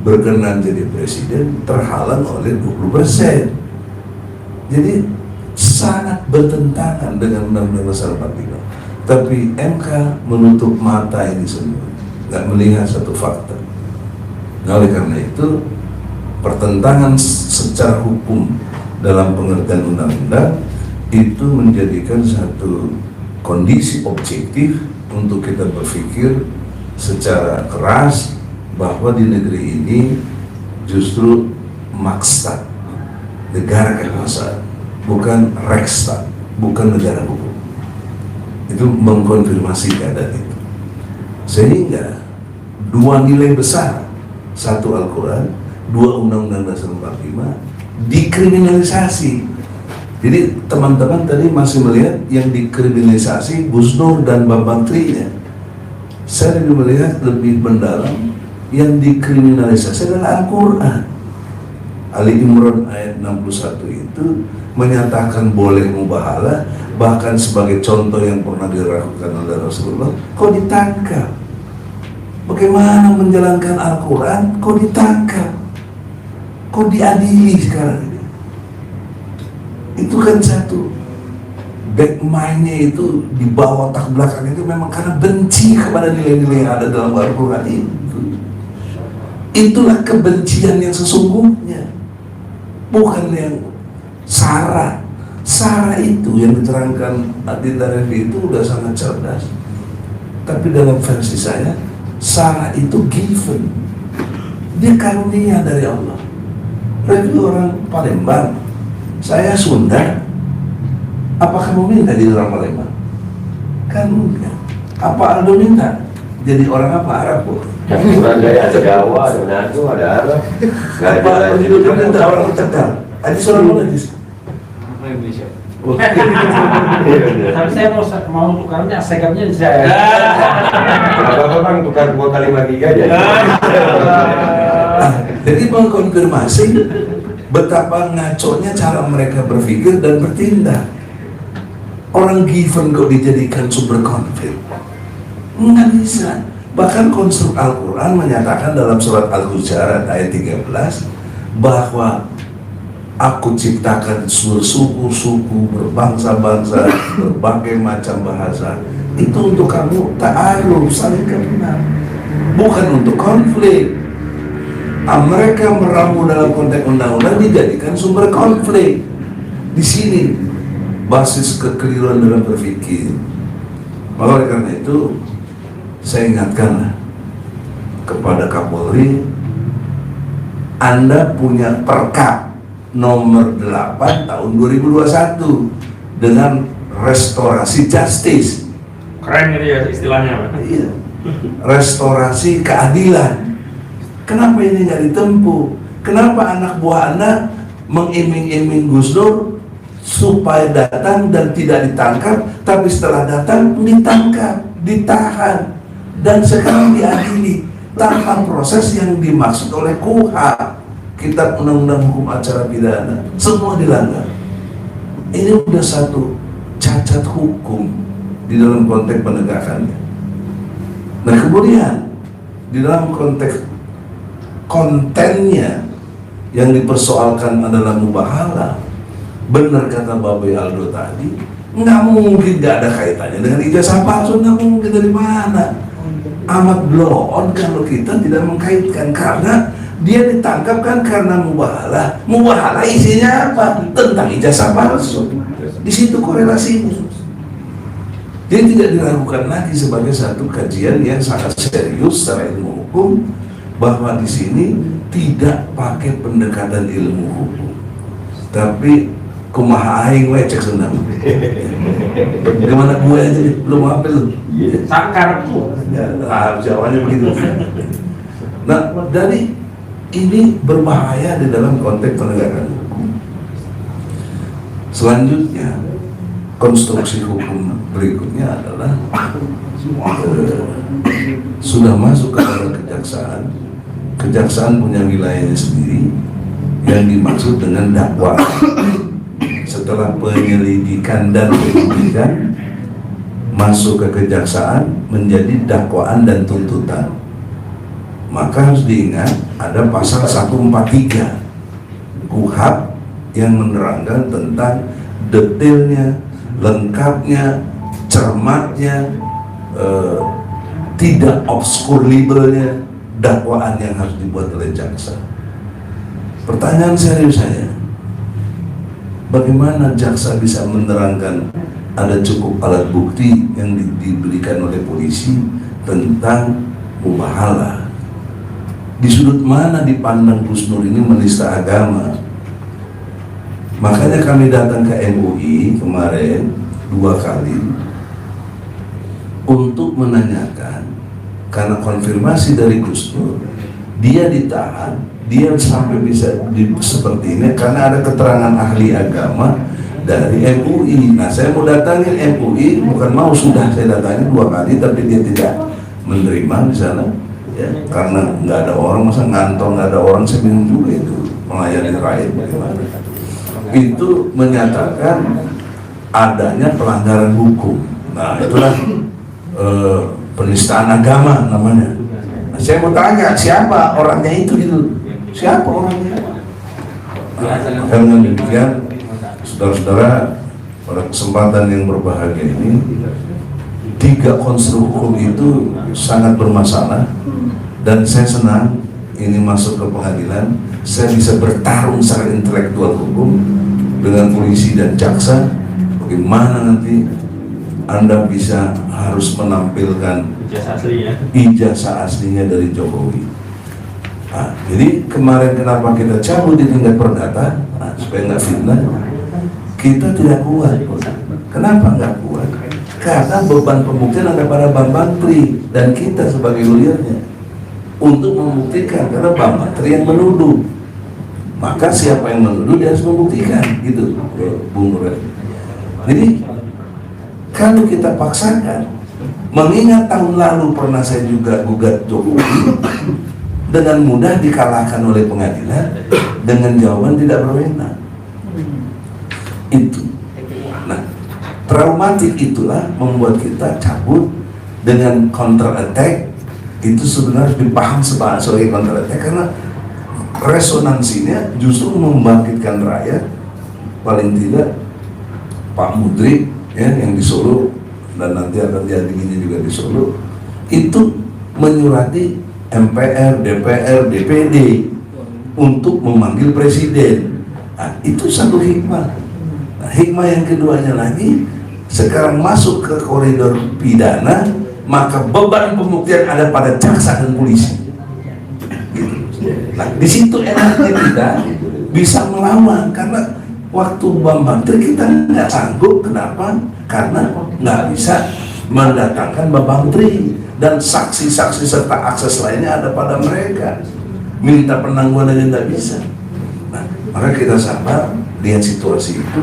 berkenan jadi presiden terhalang oleh 20%. Jadi sangat bertentangan dengan Undang-Undang Dasar 45. Tapi MK menutup mata ini semua, nggak melihat satu fakta. Nah, oleh karena itu pertentangan secara hukum dalam pengertian undang-undang itu menjadikan satu kondisi objektif untuk kita berpikir secara keras bahwa di negeri ini justru Makstat, negara kekuasaan, bukan Reksstat, bukan negara hukum. Itu mengkonfirmasi keadaan itu. Sehingga dua nilai besar, satu Al-Quran, dua Undang-Undang Dasar 45 dikriminalisasi. Jadi teman-teman tadi masih melihat yang dikriminalisasi Gus Nur dan Bambang Tri-nya. Saya lebih melihat lebih mendalam yang dikriminalisasi adalah Al-Quran. Ali Imran ayat 61 itu menyatakan boleh mubahalah, bahkan sebagai contoh yang pernah dilakukan oleh Rasulullah. Kok ditangkap? Bagaimana menjalankan Al-Quran? Kok ditangkap? Kok diadili sekarang ini? Itu kan satu back mind-nya itu di bawah otak belakang itu memang karena benci kepada nilai-nilai yang ada dalam Al-Quran itu. Itulah kebencian yang sesungguhnya, bukan yang sara. Sara itu yang diterangkan Adinda Revi itu udah sangat cerdas. Tapi dalam versi saya, sara itu given, dia karunia dari Allah. Revi orang Palembang, saya Sunda. Apa kamu minta jadi orang Palembang? Kan enggak. Apa Aldo minta jadi orang apa? Arab kok. Kurang gaya ada Jawa, ada Manado, ada Arab. Gak ada Apa lagi. Aldo minta orang Tegal? Aji seorang mana Aji? Indonesia. Tapi saya mau tukarnya, segamnya di saya. Apa bang tukar 2 kali 5 giga aja. Jadi mengkonfirmasi betapa ngaconya cara mereka berpikir dan bertindak. Orang given kok dijadikan sumber konflik? Nggak bisa. Bahkan konstruk Al-Quran menyatakan dalam surat Al-Hujurat ayat 13 bahwa aku ciptakan suku-suku, berbangsa-bangsa, berbagai macam bahasa. Itu untuk kamu ta'aruf, saling kenal, bukan untuk konflik. Mereka meramu dalam konteks undang-undang dijadikan sumber konflik. Di sini basis kekeliruan dalam berpikir. Maka oleh karena itu saya ingatkanlah kepada Kapolri, Anda punya perkap nomor 8 tahun 2021 dengan restorasi justice. Keren gitu ya istilahnya, Pak. Iya. Restorasi keadilan. Kenapa ini nggak ditempuh? Kenapa anak buah Anda mengiming-iming Gus Dur supaya datang dan tidak ditangkap, tapi setelah datang ditangkap, ditahan, dan sekarang diadili tanpa proses yang dimaksud oleh KUHA, Kitab Undang-Undang Hukum Acara Pidana, semua dilanggar. Ini udah satu cacat hukum di dalam konteks penegakannya. Nah kemudian di dalam konteks kontennya yang dipersoalkan adalah mubahalah. Benar kata Babe Aldo tadi, nggak mungkin nggak ada kaitannya dengan ijazah palsu, nggak mungkin. Dari mana? Amat blow on kalau kita tidak mengkaitkan, karena dia ditangkap kan karena mubahalah. Mubahalah isinya apa? Tentang ijazah palsu. Di situ korelasinya. Jadi tidak diragukan lagi sebagai satu kajian yang sangat serius secara ilmu hukum, bahwa di sini tidak pakai pendekatan ilmu hukum, tapi kumaha aing we cek senang. Gimana gue aja nih, belum apa lu? Sangkar. Ya, jawabannya begitu. Nah, dari ini berbahaya di dalam konteks penegakan hukum. Selanjutnya, konstruksi hukum berikutnya adalah sudah masuk kepada kejaksaan. Kejaksaan punya wilayahnya sendiri yang dimaksud dengan dakwaan. Setelah penyelidikan dan penyidikan masuk ke kejaksaan menjadi dakwaan dan tuntutan. Maka harus diingat ada pasal 143 KUHP yang menerangkan tentang detailnya, lengkapnya, cermatnya, tidak obskur labelnya dakwaan yang harus dibuat oleh jaksa. Pertanyaan serius saya, bagaimana jaksa bisa menerangkan ada cukup alat bukti yang diberikan oleh polisi tentang mubahalah? Di sudut mana dipandang Gus Nur ini menista agama? Makanya kami datang ke MUI kemarin 2 kali untuk menanyakan karena konfirmasi dari Gus Dur, dia ditahan, dia sampai bisa seperti ini karena ada keterangan ahli agama dari MUI. Nah, saya mau datangin MUI, bukan mau, sudah saya datangin 2 kali, tapi dia tidak menerima di sana, ya, karena nggak ada orang, masa ngantong nggak ada orang, saya bingung juga itu melayani rakyat bagaimana. Itu menyatakan adanya pelanggaran hukum. Nah, itulah penistaan agama namanya. Nah, saya mau tanya siapa orangnya itu gitu, siapa orangnya? Nah, dengan demikian, saudara-saudara, pada kesempatan yang berbahagia ini, 3 konstruk hukum itu sangat bermasalah, dan saya senang ini masuk ke pengadilan. Saya bisa bertarung secara intelektual hukum dengan polisi dan jaksa. Bagaimana nanti Anda bisa harus menampilkan ijazah aslinya dari Jokowi. Nah, jadi kemarin kenapa kita cabut di tingkat perdata, supaya nggak fitnah, kita tidak kuat. Kenapa nggak kuat? Karena beban pembuktian ada pada Bang Bantri dan kita sebagai lawyernya untuk membuktikan, karena Bang Bantri yang menuduh. Maka siapa yang menuduh dia harus membuktikan, gitu, Bung Nur. Jadi kalau kita paksakan, mengingat tahun lalu pernah saya juga gugat Jokowi, dengan mudah dikalahkan oleh pengadilan dengan jawaban tidak berwenang. Itu. Nah, traumatik itulah membuat kita cabut dengan counter attack. Itu sebenarnya dipaham sebagai counter attack karena resonansinya justru membangkitkan rakyat. Paling tidak Pak Mudrik, ya, yang di Solo, dan nanti akan diadilinya juga di Solo, itu menyurati MPR, DPR, DPD untuk memanggil presiden. Nah, itu satu hikmah. Nah, hikmah yang keduanya lagi, sekarang masuk ke koridor pidana, maka beban pembuktian ada pada jaksa dan polisi. Gitu. Nah, di situ enaknya kita bisa melawan, karena waktu Bang Bantri kita nggak sanggup. Kenapa? Karena nggak bisa mendatangkan Bang Bantri dan saksi-saksi serta akses lainnya ada pada mereka. Minta penangguhan aja nggak bisa. Nah, maka kita sabar, lihat situasi itu.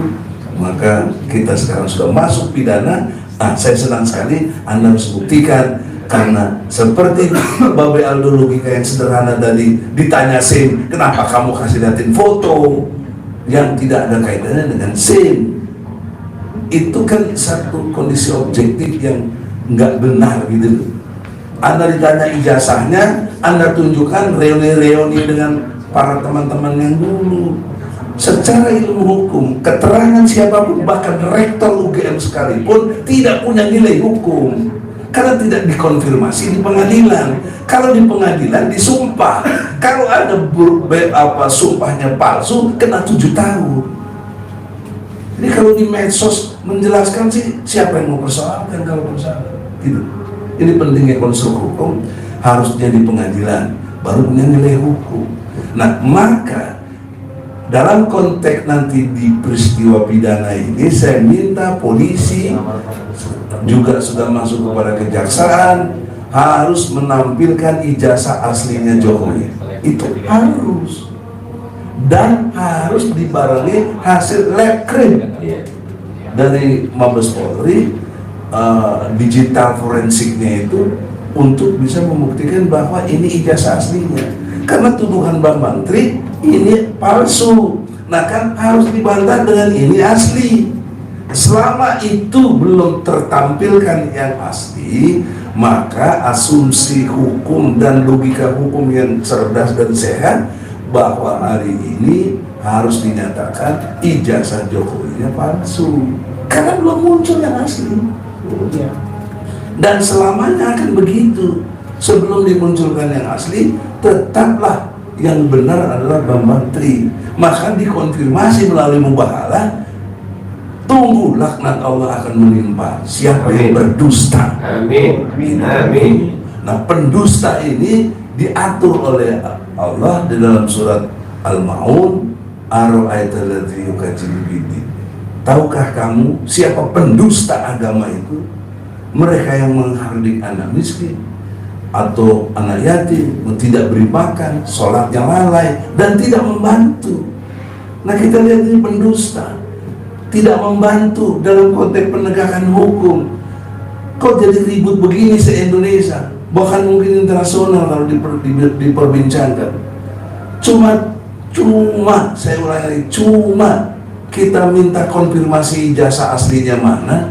Maka kita sekarang sudah masuk pidana. Nah, saya senang sekali Anda harus buktikan, karena seperti Babe Aldo logika yang sederhana tadi, ditanya SIM, kenapa kamu kasih liatin foto yang tidak ada kaitannya dengan SIM? Itu kan satu kondisi objektif yang nggak benar gitu. Anda ditanya ijazahnya, Anda tunjukkan reuni-reuni dengan para teman-teman yang dulu. Secara ilmu hukum, keterangan siapapun, bahkan rektor UGM sekalipun, tidak punya nilai hukum karena tidak dikonfirmasi di pengadilan. Kalau di pengadilan disumpah, kalau ada sumpahnya palsu, kena 7 tahun. Jadi kalau di medsos menjelaskan sih, siapa yang mau persoalkan kalau bersalah? Gitu. Ini pentingnya konstruk hukum, harus jadi pengadilan, baru punya nilai hukum. Nah, maka dalam konteks nanti di peristiwa pidana ini, saya minta polisi juga sudah masuk kepada kejaksaan harus menampilkan ijazah aslinya Jokowi. Itu harus, dan harus dibarengi hasil lab krim dari Mabes Polri, digital forensiknya itu, untuk bisa membuktikan bahwa ini ijazah aslinya. Karena tuduhan Bang Bantri ini palsu, nah kan harus dibantah dengan ini asli. Selama itu belum tertampilkan yang asli, maka asumsi hukum dan logika hukum yang cerdas dan sehat bahwa hari ini harus dinyatakan ijazah Jokowi-nya palsu, karena belum muncul yang asli. Dan selamanya akan begitu. Sebelum dimunculkan yang asli, tetaplah yang benar adalah Bang Bantri. Maka dikonfirmasi melalui mubahalah, tunggu laknat Allah akan menimpa siapa yang berdusta. Amin. Amin. Nah, pendusta ini diatur oleh Allah di dalam surat Al-Maun, Ar-Ra'aital ladzi yukadzibu bid-din. Tahukah kamu siapa pendusta agama itu? Mereka yang menghardik anak miskin, atau anak yatim, tidak beri makan, sholatnya lalai, dan tidak membantu. Nah, kita lihat ini pendusta, tidak membantu dalam konteks penegakan hukum. Kok jadi ribut begini se-Indonesia, bahkan mungkin internasional kalau diperbincangkan. Cuma saya ulangi lagi, cuma kita minta konfirmasi ijazah aslinya mana,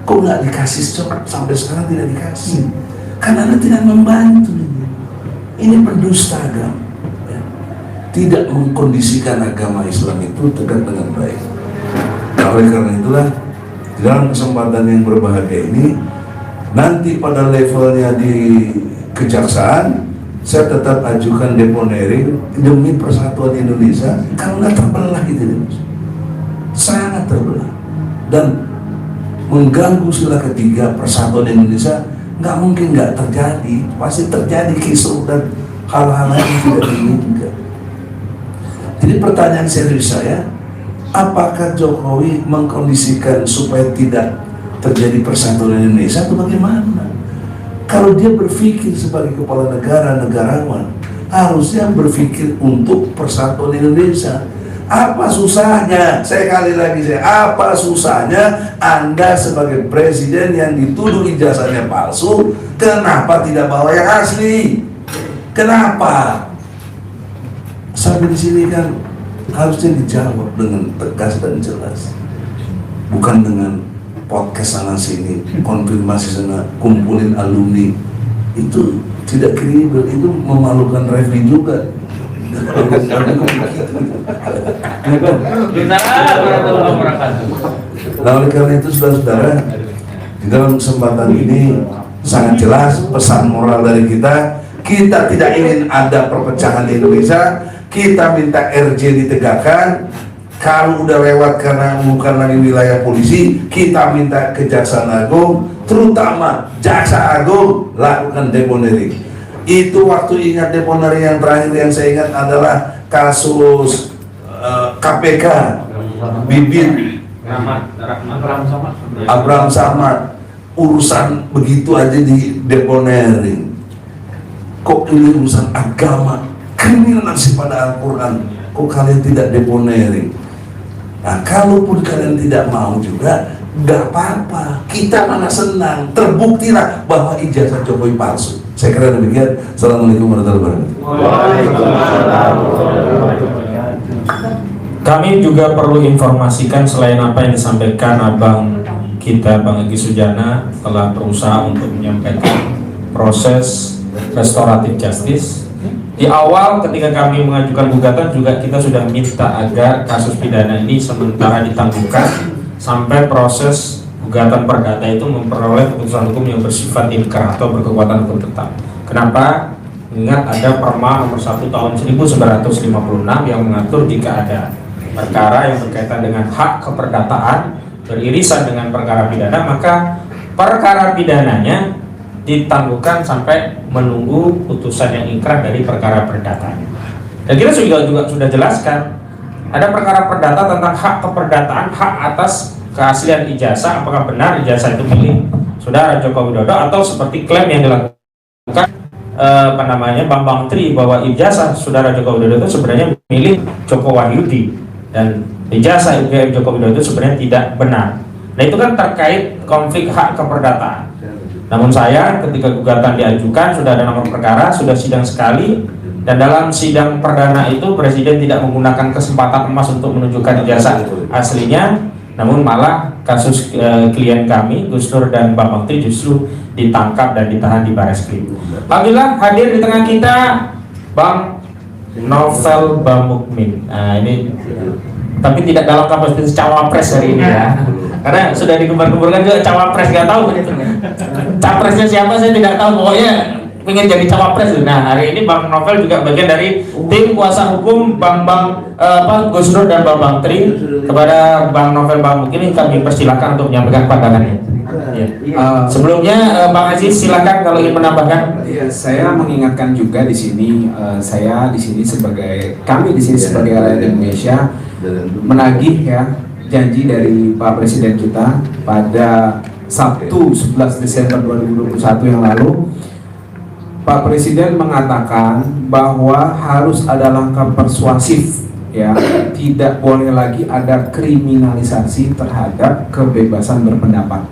kok nggak dikasih sampai sekarang tidak dikasih, karena Anda tidak membantu. Ini pendusta agama, ya. Tidak mengkondisikan agama Islam itu tegak dengan baik. Nah, oleh karena itulah dalam kesempatan yang berbahagia ini, nanti pada levelnya di kejaksaan, saya tetap ajukan deponering demi persatuan Indonesia, karena terbelah gitu, sangat terbelah dan mengganggu sila ketiga persatuan Indonesia. Nggak mungkin nggak terjadi, pasti terjadi kisruh dan hal-hal yang tidak diinginkan. Jadi pertanyaan serius saya, apakah Jokowi mengkondisikan supaya tidak terjadi persatuan Indonesia atau bagaimana? Kalau dia berpikir sebagai kepala negara, negarawan, harusnya berpikir untuk persatuan Indonesia. Apa susahnya? Apa susahnya Anda sebagai presiden yang dituduh ijazahnya palsu, kenapa tidak bawa yang asli? Kenapa? Sampai di sini kan harusnya dijawab dengan tegas dan jelas, bukan dengan podcast sana sini, konfirmasi sana, kumpulin alumni. Itu tidak kredibel, itu memalukan Refli juga. Nah, oleh karena itu saudara-saudara, di dalam kesempatan ini sangat jelas pesan moral dari kita. Kita tidak ingin ada perpecahan di Indonesia. Kita minta RJ ditegakkan. Kalau udah lewat karena bukan lagi wilayah polisi, kita minta Kejaksaan Agung, terutama Jaksa Agung, lakukan deponering. Itu waktu ingat deponering yang terakhir yang saya ingat adalah kasus KPK Bibit Abraham Samad, urusan begitu aja di deponering. Kok ini urusan agama, kriminalisasi pada Al-Quran, kok kalian tidak deponering? Nah, kalaupun kalian tidak mau juga, nggak apa-apa. Kita mana senang, terbuktilah bahwa ijazah Jokowi palsu. Saya kira demikian. Assalamualaikum warahmatullahi wabarakatuh. Kami juga perlu informasikan selain apa yang disampaikan abang kita, Bang Egy Sujana, telah berusaha untuk menyampaikan proses restoratif justice. Di awal ketika kami mengajukan gugatan juga kita sudah minta agar kasus pidana ini sementara ditangguhkan sampai proses gugatan perdata itu memperoleh keputusan hukum yang bersifat inkrah atau berkekuatan hukum tetap. Kenapa? Ingat ada Perma nomor 1 tahun 1956 yang mengatur jika ada perkara yang berkaitan dengan hak keperdataan beririsan dengan perkara pidana, maka perkara pidananya ditangguhkan sampai menunggu putusan yang inkrah dari perkara perdata. Dan kita juga sudah jelaskan ada perkara perdata tentang hak keperdataan, hak atas keaslian ijazah, apakah benar ijazah itu milik Saudara Joko Widodo atau seperti klaim yang dilakukan Bambang Tri bahwa ijazah Saudara Joko Widodo itu sebenarnya milik Joko Wahyudi dan ijazah Joko Widodo itu sebenarnya tidak benar. Nah, itu kan terkait konflik hak keperdataan. Namun saya ketika gugatan diajukan sudah ada nomor perkara, sudah sidang sekali, dan dalam sidang perdana itu Presiden tidak menggunakan kesempatan emas untuk menunjukkan ijazah aslinya, namun malah kasus klien kami Gus Dur dan Bambang Tri justru ditangkap dan ditahan di Bareskrim. Alhamdulillah hadir di tengah kita Bang Novel Bamukmin. Nah, ini tapi tidak dalam kapasitas cawapres hari ini ya, karena sudah digembar-gemburkan juga cawapres, nggak tahu kan itu capresnya siapa saya tidak tahu, pokoknya pengen jadi cawapres. Nah, hari ini Bang Novel juga bagian dari tim kuasa hukum Gus Dur dan Bambang Tri. Kepada Bang Novel Bamukmin ini kami persilakan untuk menyampaikan pandangannya. Ya. Sebelumnya Bang Aziz silakan kalau ingin menambahkan. Ya, saya mengingatkan juga di sini, kami di sini sebagai rakyat Indonesia menagih ya janji dari Pak Presiden kita pada Sabtu 11 Desember 2021 yang lalu, Pak Presiden mengatakan bahwa harus ada langkah persuasif, ya, tidak boleh lagi ada kriminalisasi terhadap kebebasan berpendapat.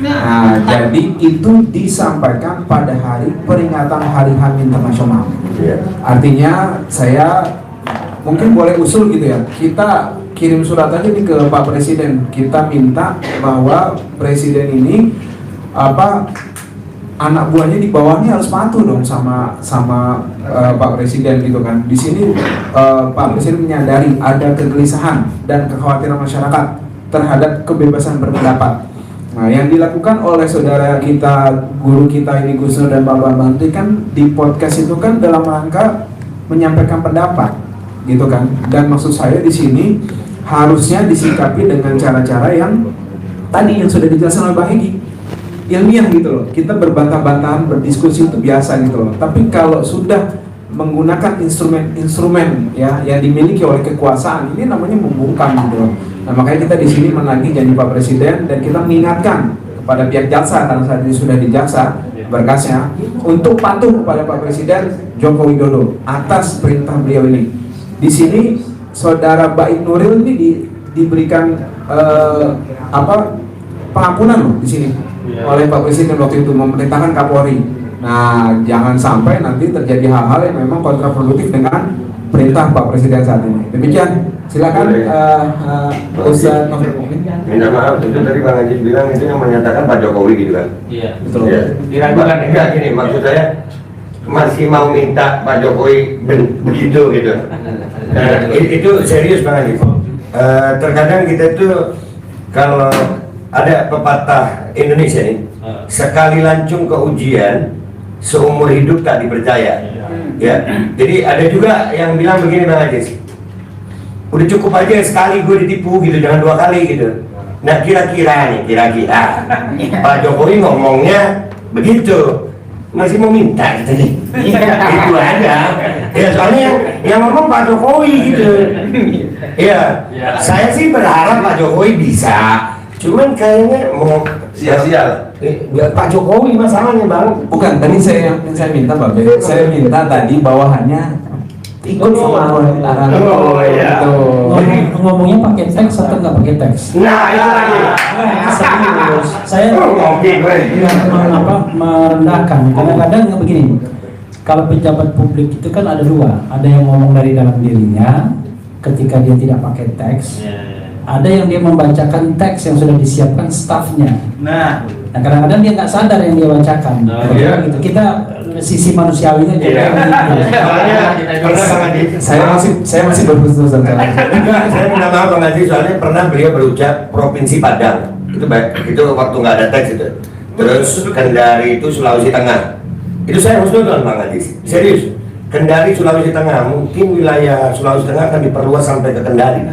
Nah, jadi itu disampaikan pada hari peringatan Hari HAM Internasional. Artinya saya mungkin boleh usul gitu ya, kita kirim surat aja nih ke Pak Presiden, kita minta bahwa Presiden ini anak buahnya di bawahnya harus patuh dong sama Pak Presiden gitu kan. Di sini Pak Presiden menyadari ada kegelisahan dan kekhawatiran masyarakat terhadap kebebasan berpendapat. Nah, yang dilakukan oleh saudara kita, guru kita ini Gus Nur dan Pak Bambang itu kan di podcast itu kan dalam rangka menyampaikan pendapat, gitu kan. Dan maksud saya di sini harusnya disikapi dengan cara-cara yang tadi yang sudah dijelaskan oleh Bang Egy, ilmiah gitu loh. Kita berbantah-bantahan, berdiskusi itu biasa gitu loh. Tapi kalau sudah menggunakan instrumen-instrumen ya yang dimiliki oleh kekuasaan, ini namanya membungkam gitu loh. Nah, makanya kita di sini menagih janji Pak Presiden dan kita mengingatkan kepada pihak jaksa karena saat ini sudah di jaksa berkasnya untuk patuh kepada Pak Presiden Joko Widodo atas perintah beliau ini. Di sini saudara Baik Nuril ini diberikan pengampunan loh di sini oleh Pak Presiden waktu itu memerintahkan Kapolri. Nah, jangan sampai nanti terjadi hal-hal yang memang kontraproduktif dengan perintah Pak Presiden saat ini. Demikian, silakan Ustaz Novel. Minta maaf, itu tadi Bang Haji bilang itu yang menyatakan Pak Jokowi gitu kan? Iya. Betul. Ya. Diragukan enggak gini, maksud saya masih mau minta Pak Jokowi begitu gitu. Itu serius Bang Haji. Terkadang kita tuh kalau ada pepatah Indonesia nih, sekali lancung ke ujian, seumur hidup tak dipercaya. Ya, jadi ada juga yang bilang begini Bang Haji, udah cukup aja sekali gue ditipu gitu, jangan 2 kali gitu. Nah kira-kira Pak Jokowi ngomongnya begitu, masih mau minta gitu nih. Itu aja. Ya soalnya yang ngomong Pak Jokowi gitu. Ya, saya sih berharap Pak Jokowi bisa. Cuman kayaknya mau sia-sia. Pak Jokowi masalahnya Bang. Bukan, tadi saya minta Pak Ben. Saya minta tadi bawahannya ikut sama arahan. Oh iya. Ngomongnya pakai teks atau nggak pakai teks? Nah itu lagi. Serius. Saya merendahkan. Kadang-kadang nggak begini. Kalau pejabat publik itu kan ada 2. Ada yang ngomong dari dalam dirinya ketika dia tidak pakai teks. Ada yang dia membacakan teks yang sudah disiapkan stafnya. Nah kadang-kadang dia nggak sadar yang dia bacakan. Gitu. Kita sisi manusiawinya juga. Saya masih berkhusus saya minta maaf Bang Haji, soalnya pernah beliau berucap Provinsi Padang. Itu waktu nggak ada teks itu. Terus Kendari itu Sulawesi Tengah. Itu saya harus nonton Bang Haji. Serius. Kendari Sulawesi Tengah, mungkin wilayah Sulawesi Tengah akan diperluas sampai ke Kendari.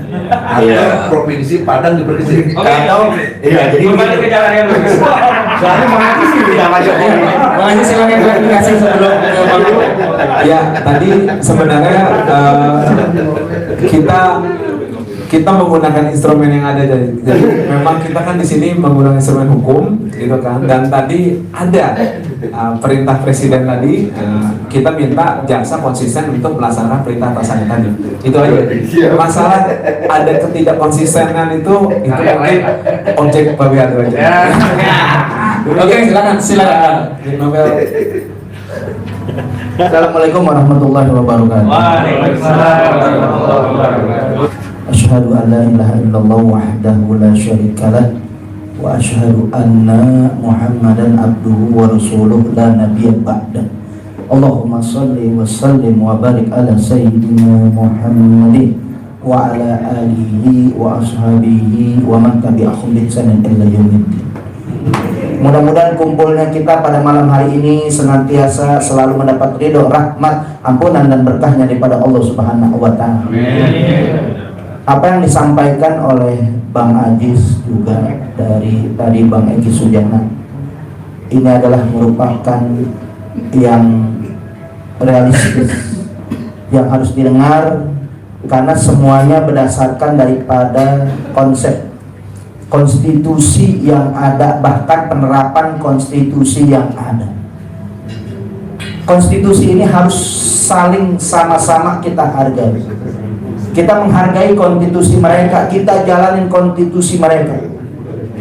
Iya. Provinsi Padang diperkecil. Atau iya, jadi kembali ke jalan yang lurus. Soalnya mengaji sih tidak Pak Jokowi. Mengaji silakan klarifikasi sebelum ya tadi sebenarnya kita menggunakan instrumen yang ada, jadi memang kita kan di sini menggunakan instrumen hukum gitu kan, dan tadi ada perintah presiden tadi, kita minta jaksa konsisten untuk melaksanakan perintah atasannya tadi. Itu aja. Masalah ada ketidakkonsistenan itu mungkin objek bagi aja. Oke, silakan. Novel. Assalamualaikum warahmatullahi wabarakatuh. Waalaikumsalam warahmatullahi wabarakatuh. Asyhadu an la ilaha illallah wahdahu la syarika lah wa asyhadu anna Muhammadan abduhu wa rasuluh la nabiyya ba'da. Allahumma shalli wa sallim wa barik ala sayyidina Muhammadin wa ala alihi wa ashabihi wa man tabi'ahum bi ihsanin ila yaumiddin. Mudah-mudahan kumpulnya kita pada malam hari ini senantiasa selalu mendapat ridho, rahmat, ampunan dan berkahnya daripada Allah Subhanahu wa taala. Apa yang disampaikan oleh Bang Ajis juga dari tadi Bang Egy Sujana, ini adalah merupakan yang realistis, yang harus didengar karena semuanya berdasarkan daripada konsep konstitusi yang ada, bahkan penerapan konstitusi yang ada. konstitusi ini harus saling sama-sama kita hargai. Kita menghargai konstitusi mereka, kita jalanin konstitusi mereka.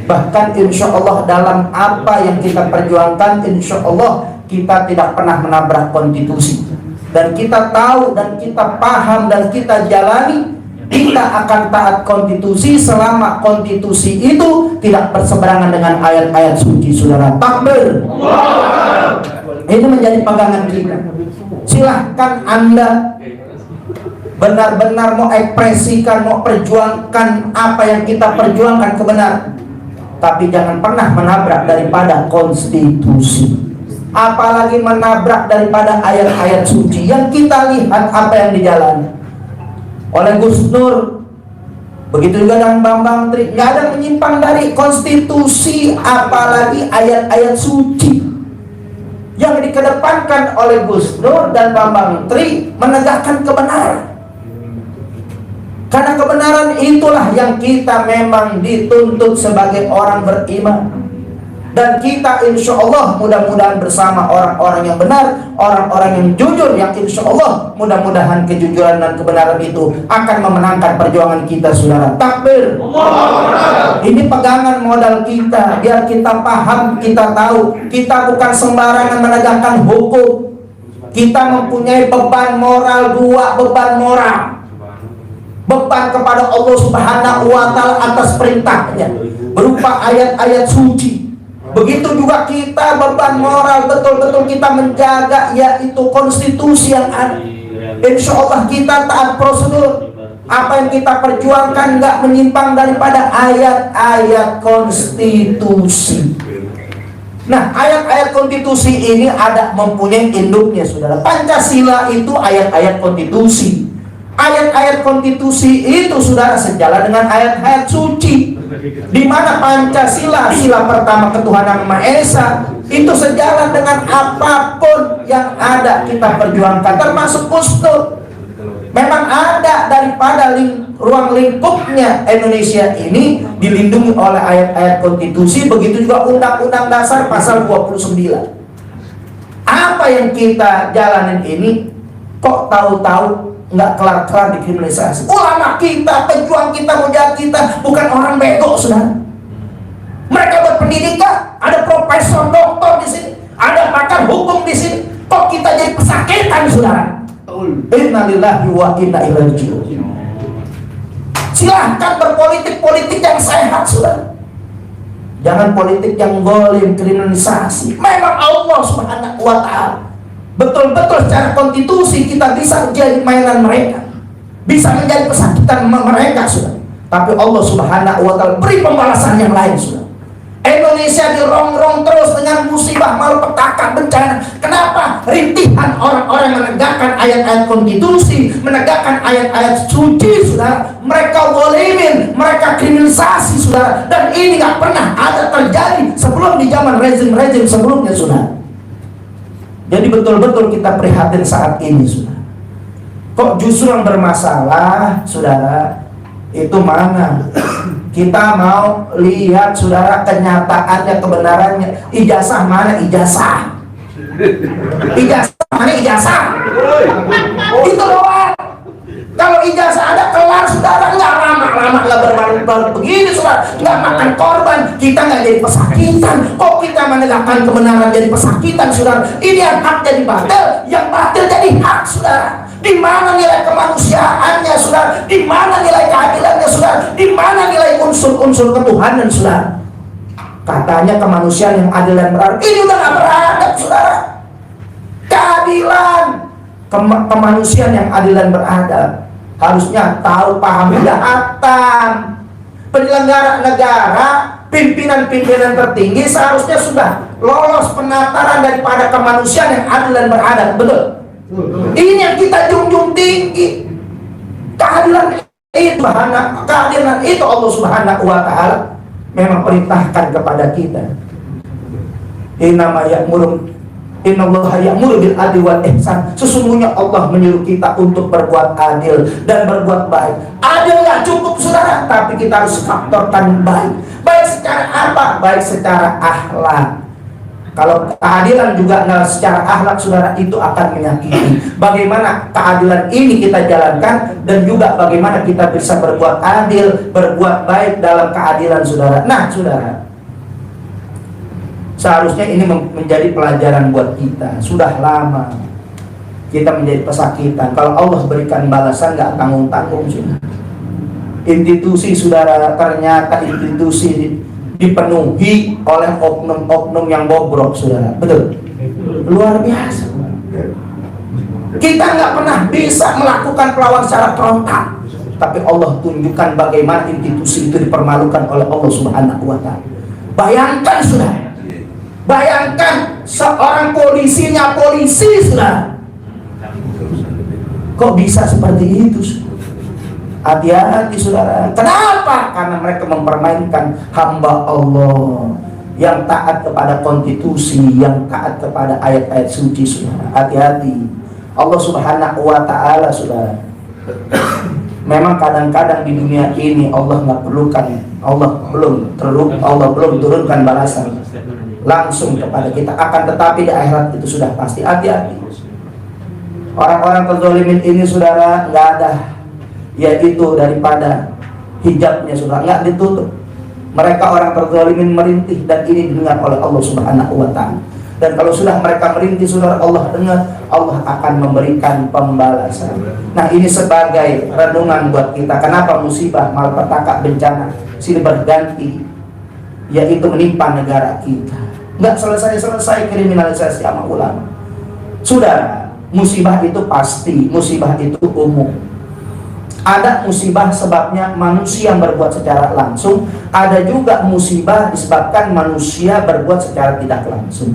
Bahkan insya Allah dalam apa yang kita perjuangkan, insya Allah kita tidak pernah menabrak konstitusi. Dan kita tahu dan kita paham dan kita jalani, kita akan taat konstitusi selama konstitusi itu tidak berseberangan dengan ayat-ayat suci, saudara. Takbir. Ini menjadi pegangan kita. Silahkan Anda benar-benar mau ekspresikan, mau perjuangkan apa yang kita perjuangkan kebenaran, tapi jangan pernah menabrak daripada konstitusi. Apalagi menabrak daripada ayat-ayat suci yang kita lihat apa yang dijalani oleh Gus Nur, begitu juga dengan Bambang Tri. Nggak ada menyimpang dari konstitusi, apalagi ayat-ayat suci. Yang dikedepankan oleh Gus Nur dan Bambang Tri menegakkan kebenaran. Karena kebenaran itulah yang kita memang dituntut sebagai orang beriman. Dan kita insya Allah mudah-mudahan bersama orang-orang yang benar, orang-orang yang jujur, yang insya Allah mudah-mudahan kejujuran dan kebenaran itu akan memenangkan perjuangan kita, saudara. Takbir. Ini pegangan modal kita, biar kita paham, kita tahu, kita bukan sembarangan menegakkan hukum. Kita mempunyai beban moral, dua beban moral. Beban kepada Allah Subhanahu wa Ta'ala atas perintahnya berupa ayat-ayat suci. Begitu juga kita beban moral, betul-betul kita menjaga yaitu konstitusi yang ada. Insya Allah kita taat prosedur. Apa yang kita perjuangkan nggak menyimpang daripada ayat-ayat konstitusi. Nah, ayat-ayat konstitusi ini ada mempunyai induknya, saudara. Pancasila itu ayat-ayat konstitusi. Ayat-ayat konstitusi itu, saudara, sejalan dengan ayat-ayat suci. Di mana Pancasila, sila pertama ketuhanan Maha Esa, itu sejalan dengan apapun yang ada kita perjuangkan, termasuk Kustur. Memang ada daripada ruang lingkupnya Indonesia ini dilindungi oleh ayat-ayat konstitusi, begitu juga Undang-Undang Dasar pasal 29. Apa yang kita jalanin ini kok tahu-tahu nggak kelar-kelar dikriminalisasi. Ulama kita, pejuang kita, mujahid kita bukan orang bego, saudara. Mereka berpendidikan, ada profesor, doktor di sini, ada pakar hukum di sini. Kok kita jadi pesakitan, saudara? Innalillahi wa inna ilaihi raji'un. Silahkan berpolitik yang sehat, saudara. Jangan politik yang golim, kriminalisasi. Memang Allah Subhanahu wa Ta'ala betul-betul secara konstitusi kita bisa menjadi mainan mereka, bisa menjadi pesakitan mereka, sudah. Tapi Allah Subhanahu wa Ta'ala beri pembalasan yang lain, sudah. Indonesia dirongrong terus dengan musibah, malapetaka, bencana. Kenapa? Rintihan orang-orang menegakkan ayat-ayat konstitusi, menegakkan ayat-ayat suci, sudah. Mereka wolimin, mereka kriminalisasi, sudah. Dan ini nggak pernah ada terjadi sebelum di zaman rezim-rezim sebelumnya, sudah. Jadi betul-betul kita prihatin saat ini, saudara. Kok justru yang bermasalah, saudara, itu mana? Kita mau lihat, saudara, kenyataannya, kebenarannya. Ijazah mana ijazah? Ijazah mana ijazah? Itu doang. Kalau ijazah ada kelar, saudara, nggak lama-lama nggak berbalut-balut begini, saudara, nggak makan korban, kita nggak jadi pesakitan. Kok kita menegakkan kebenaran jadi pesakitan, saudara? Ini yang hak jadi batil, yang batil jadi hak, saudara. Di mana nilai kemanusiaannya, saudara? Di mana nilai keadilannya, saudara? Di mana nilai unsur-unsur ketuhanan, saudara? Katanya kemanusiaan yang adil dan beradab, ini udah nggak beradab, saudara. Keadilan, kemanusiaan yang adil dan beradab harusnya tahu, paham, kejahatan. Penyelenggara negara, pimpinan-pimpinan tertinggi seharusnya sudah lolos penataran daripada kemanusiaan yang adil dan beradab, betul? Ini yang kita junjung tinggi. Keadilan itu Allah Subhanahu wa Ta'ala memang perintahkan kepada kita. Innallaha ya'muru bil adli wal ihsan. Sesungguhnya Allah menyuruh kita untuk berbuat adil dan berbuat baik. Adil nggak cukup, saudara, tapi kita harus faktorkan baik. Baik secara apa? Baik secara akhlak. Kalau keadilan juga nggak secara akhlak, saudara, itu akan menyakiti. Bagaimana keadilan ini kita jalankan, dan juga bagaimana kita bisa berbuat adil, berbuat baik dalam keadilan, saudara. Nah, saudara, seharusnya ini menjadi pelajaran buat kita. Sudah lama kita menjadi pesakitan. Kalau Allah berikan balasan nggak tanggung-tanggung, saudara. Institusi, saudara, ternyata institusi dipenuhi oleh oknum-oknum yang bobrok, saudara. Betul? Luar biasa. Kita nggak pernah bisa melakukan perlawanan secara frontal, tapi Allah tunjukkan bagaimana institusi itu dipermalukan oleh Allah Subhanahu wa Ta'ala. Bayangkan, saudara, bayangkan seorang polisinya polisi, saudara. Kok bisa seperti itu, saudara? Hati-hati, saudara. Kenapa? Karena mereka mempermainkan hamba Allah yang taat kepada konstitusi, yang taat kepada ayat-ayat suci, saudara. Hati-hati. Allah Subhanahu wa Ta'ala, saudara, memang kadang-kadang di dunia ini Allah nggak perlukan, Allah belum turunkan balasan langsung kepada kita, akan tetapi di akhirat itu sudah pasti. Hati-hati. Orang-orang terzalimin ini, saudara, nggak ada, yaitu daripada hijabnya, saudara, nggak ditutup. Mereka orang terzalimin merintih, dan ini didengar oleh Allah Subhanahu wa Ta'ala. Dan kalau sudah mereka merintih, saudara, Allah dengar, Allah akan memberikan pembalasan. Nah, ini sebagai renungan buat kita. Kenapa musibah, malapetaka, bencana silih berganti, yaitu menimpa negara kita. Nggak selesai-selesai kriminalisasi sama ulama. Saudara, musibah itu pasti, musibah itu umum. Ada musibah sebabnya manusia yang berbuat secara langsung, ada juga musibah disebabkan manusia berbuat secara tidak langsung.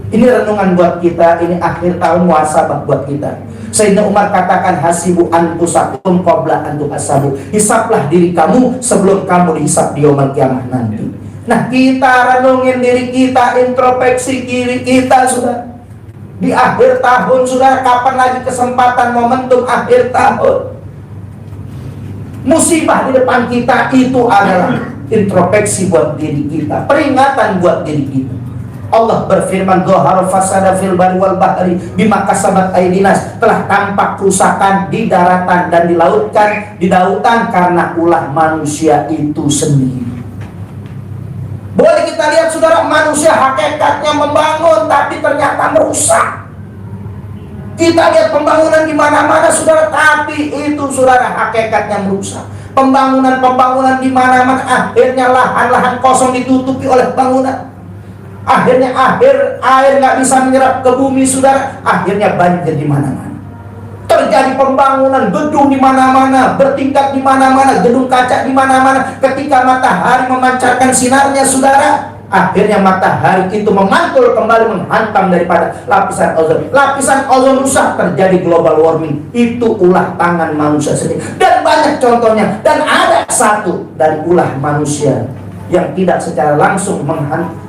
Ini renungan buat kita, ini akhir tahun muhasabah buat kita. Sayyidina Umar katakan, hasibu anfusakum qabla an tuhasabu. Hisablah diri kamu sebelum kamu dihisab di yaumul kiamah nanti. Nah, kita renungin diri kita, introspeksi diri kita, sudah di akhir tahun, sudah kapan lagi kesempatan momentum akhir tahun? Musibah di depan kita itu adalah introspeksi buat diri kita, peringatan buat diri kita. Allah berfirman, dhahara fasada fil barri wal bahri bima kasabat aydinas, telah tampak kerusakan di daratan dan di lautan karena ulah manusia itu sendiri. Boleh kita lihat, saudara, manusia hakikatnya membangun, tapi ternyata merusak. Kita lihat pembangunan di mana-mana, saudara, tapi itu, saudara, hakikatnya merusak. Pembangunan di mana-mana, akhirnya lahan-lahan kosong ditutupi oleh bangunan. Akhirnya air nggak bisa menyerap ke bumi, saudara. Akhirnya banjir di mana-mana. Terjadi pembangunan gedung di mana-mana, bertingkat di mana-mana, gedung kaca di mana-mana. Ketika matahari memancarkan sinarnya, saudara, akhirnya matahari itu memantul kembali, menghantam daripada lapisan ozon. Lapisan ozon rusak, terjadi global warming. Itu ulah tangan manusia sendiri. Dan banyak contohnya. Dan ada satu dari ulah manusia yang tidak secara langsung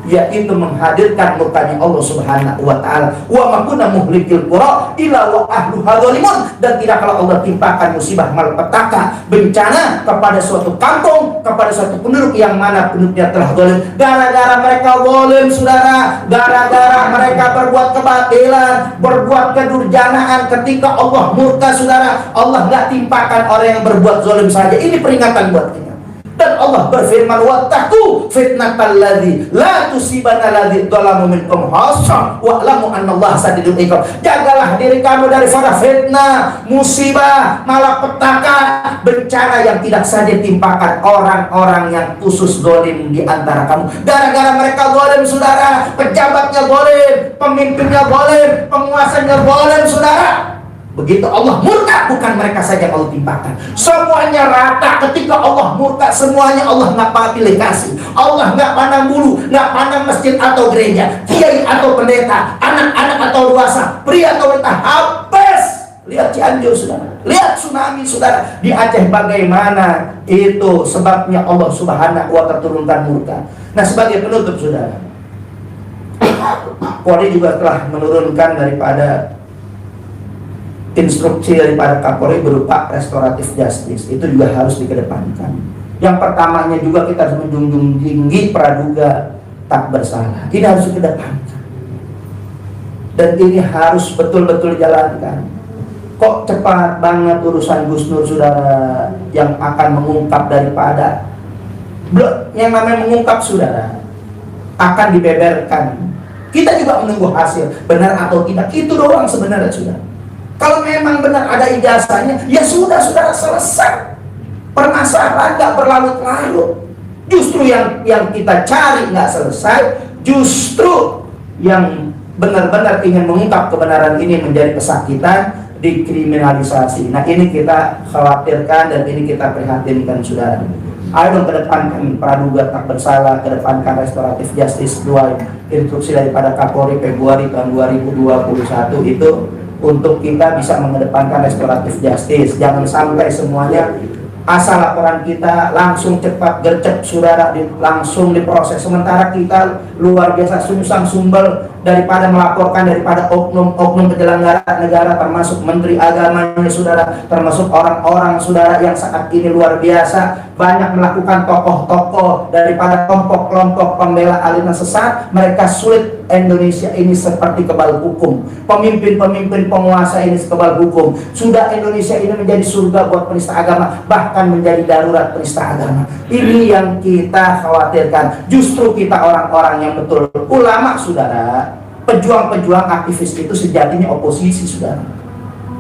yaitu menghadirkan murkanya Allah Subhanahu wa Ta'ala. Wa ma kunna muhlikil qura illa wa ahluha zalimun. Dan tidak kalau Allah timpakan musibah, malapetaka, bencana kepada suatu kampung, kepada suatu penduduk yang mana penduduknya telah zalim, gara-gara mereka zalim, saudara, gara-gara mereka berbuat kebatilan, berbuat kedurjanaan. Ketika Allah murka, saudara, Allah nggak timpakan orang yang berbuat zalim saja. Ini peringatan buat kita. Dan Allah berfirman, wattaqu fitnatal ladzi la tusibanna ladzi dzalamu minkum khassah wa'lamu annallaha sadidul iqab. Jagalah diri kamu daripada fitnah, musibah, malapetaka, bencana yang tidak saja timpakan orang-orang yang khusus zalim di antara kamu. Gara-gara mereka zalim, saudara, pejabatnya zalim, pemimpinnya zalim, penguasanya zalim, saudara. Begitu Allah murka, bukan mereka saja Allah timpakan, semuanya rata. Ketika Allah murka, semuanya Allah nggak pilih kasih. Allah nggak pandang bulu, nggak pandang masjid atau gereja, kiai atau pendeta, anak-anak atau dewasa, pria atau wanita, habis. Lihat Cianjur, saudara, lihat tsunami, saudara, di Aceh bagaimana itu sebabnya Allah Subhanahu wa Ta'ala turunkan murka. Nah, sebagai penutup, saudara, Polri juga telah menurunkan daripada instruksi daripada Kapolri berupa restoratif justice. Itu juga harus dikedepankan. Yang pertamanya juga kita harus menjunjung tinggi praduga tak bersalah. Ini harus dikedepankan. Dan ini harus betul-betul dijalankan. Kok cepat banget urusan Gus Nur, saudara, yang akan mengungkap daripada yang namanya mengungkap, saudara, akan dibeberkan. Kita juga menunggu hasil, benar atau tidak. Itu doang sebenarnya, saudara. Kalau memang benar ada ijazahnya, ya sudah, saudara, selesai. Permasalahan nggak berlarut-larut. Justru yang kita cari nggak selesai, justru yang benar-benar ingin mengungkap kebenaran ini menjadi pesakitan, dikriminalisasi. Nah, ini kita khawatirkan dan ini kita prihatinkan, saudara. Ayo dong kedepankan praduga tak bersalah, kedepankan restoratif justice. Dua instruksi daripada Kapolri Februari tahun 2021 itu untuk kita bisa mengedepankan restoratif justice. Jangan sampai semuanya asal laporan kita langsung cepat gercep, saudara, langsung diproses. Sementara kita luar biasa sungsang sumbel daripada melaporkan daripada oknum-oknum penyelenggara negara, termasuk Menteri Agamanya, saudara, termasuk orang-orang, saudara, yang saat ini luar biasa banyak melakukan tokoh-tokoh daripada kelompok-kelompok pembela aliran sesat. Mereka sulit Indonesia ini seperti kebal hukum. Pemimpin-pemimpin penguasa ini kebal hukum. Sudah Indonesia ini menjadi surga buat penista agama, bahkan menjadi darurat penista agama. Ini yang kita khawatirkan. Justru kita orang-orang yang betul ulama, saudara, pejuang-pejuang aktivis itu sejatinya oposisi, saudara.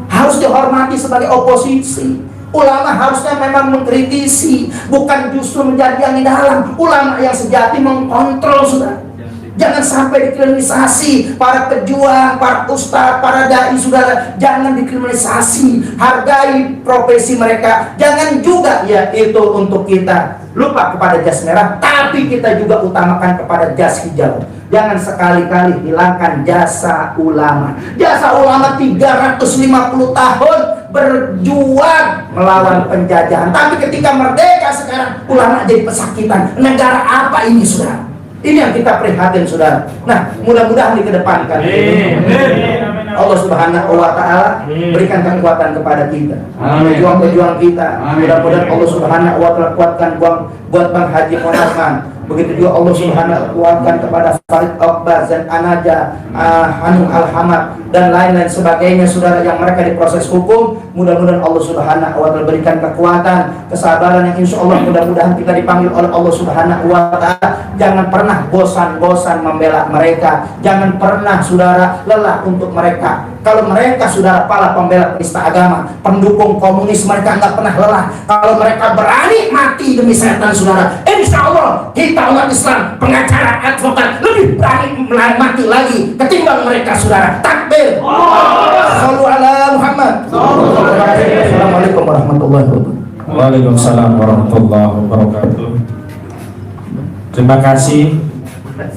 Harus dihormati sebagai oposisi. Ulama harusnya memang mengkritisi, bukan justru menjadi yang di dalam. Ulama yang sejati mengkontrol, saudara. Jangan sampai dikriminalisasi para pejuang, para ustadz, para dai, saudara. Jangan dikriminalisasi. Hargai profesi mereka. Jangan juga ya itu untuk kita lupa kepada jas merah, tapi kita juga utamakan kepada jas hijau. Jangan sekali-kali hilangkan jasa ulama. Jasa ulama 350 tahun berjuang melawan penjajahan. Tapi ketika merdeka sekarang, ulama jadi pesakitan. Negara apa ini, saudara? Ini yang kita prihatin, saudara. Nah, mudah-mudahan dikedepankan. Allah Subhanahu wa Ta'ala berikan kekuatan kepada kita, pejuang-pejuang kita. Mudah-mudahan Allah Subhanahu wa Ta'ala kuatkan buat Bang Haji Monarman. Begitu juga Allah Subhanahu kuatkan kepada Farid Oqbaz dan Anaja, Hanum Alhamad dan lain-lain sebagainya, saudara, yang mereka diproses hukum. Mudah-mudahan Allah Subhanahu wa Ta'ala berikan kekuatan, kesabaran yang insya Allah mudah-mudahan kita dipanggil oleh Allah Subhanahu wa Ta'ala. Jangan pernah bosan-bosan membela mereka. Jangan pernah, saudara, lelah untuk mereka. Kalau mereka, saudara, para pembela penista agama, pendukung komunis, mereka nggak pernah lelah. Kalau mereka berani mati demi setan, saudara, insya Allah kita umat Islam, pengacara, advokat, lebih berani mati lagi ketimbang mereka, saudara. Takbir. Shallu ala Muhammad. Assalamualaikum warahmatullahi wabarakatuh. Waalaikumsalam warahmatullahi wabarakatuh. Terima kasih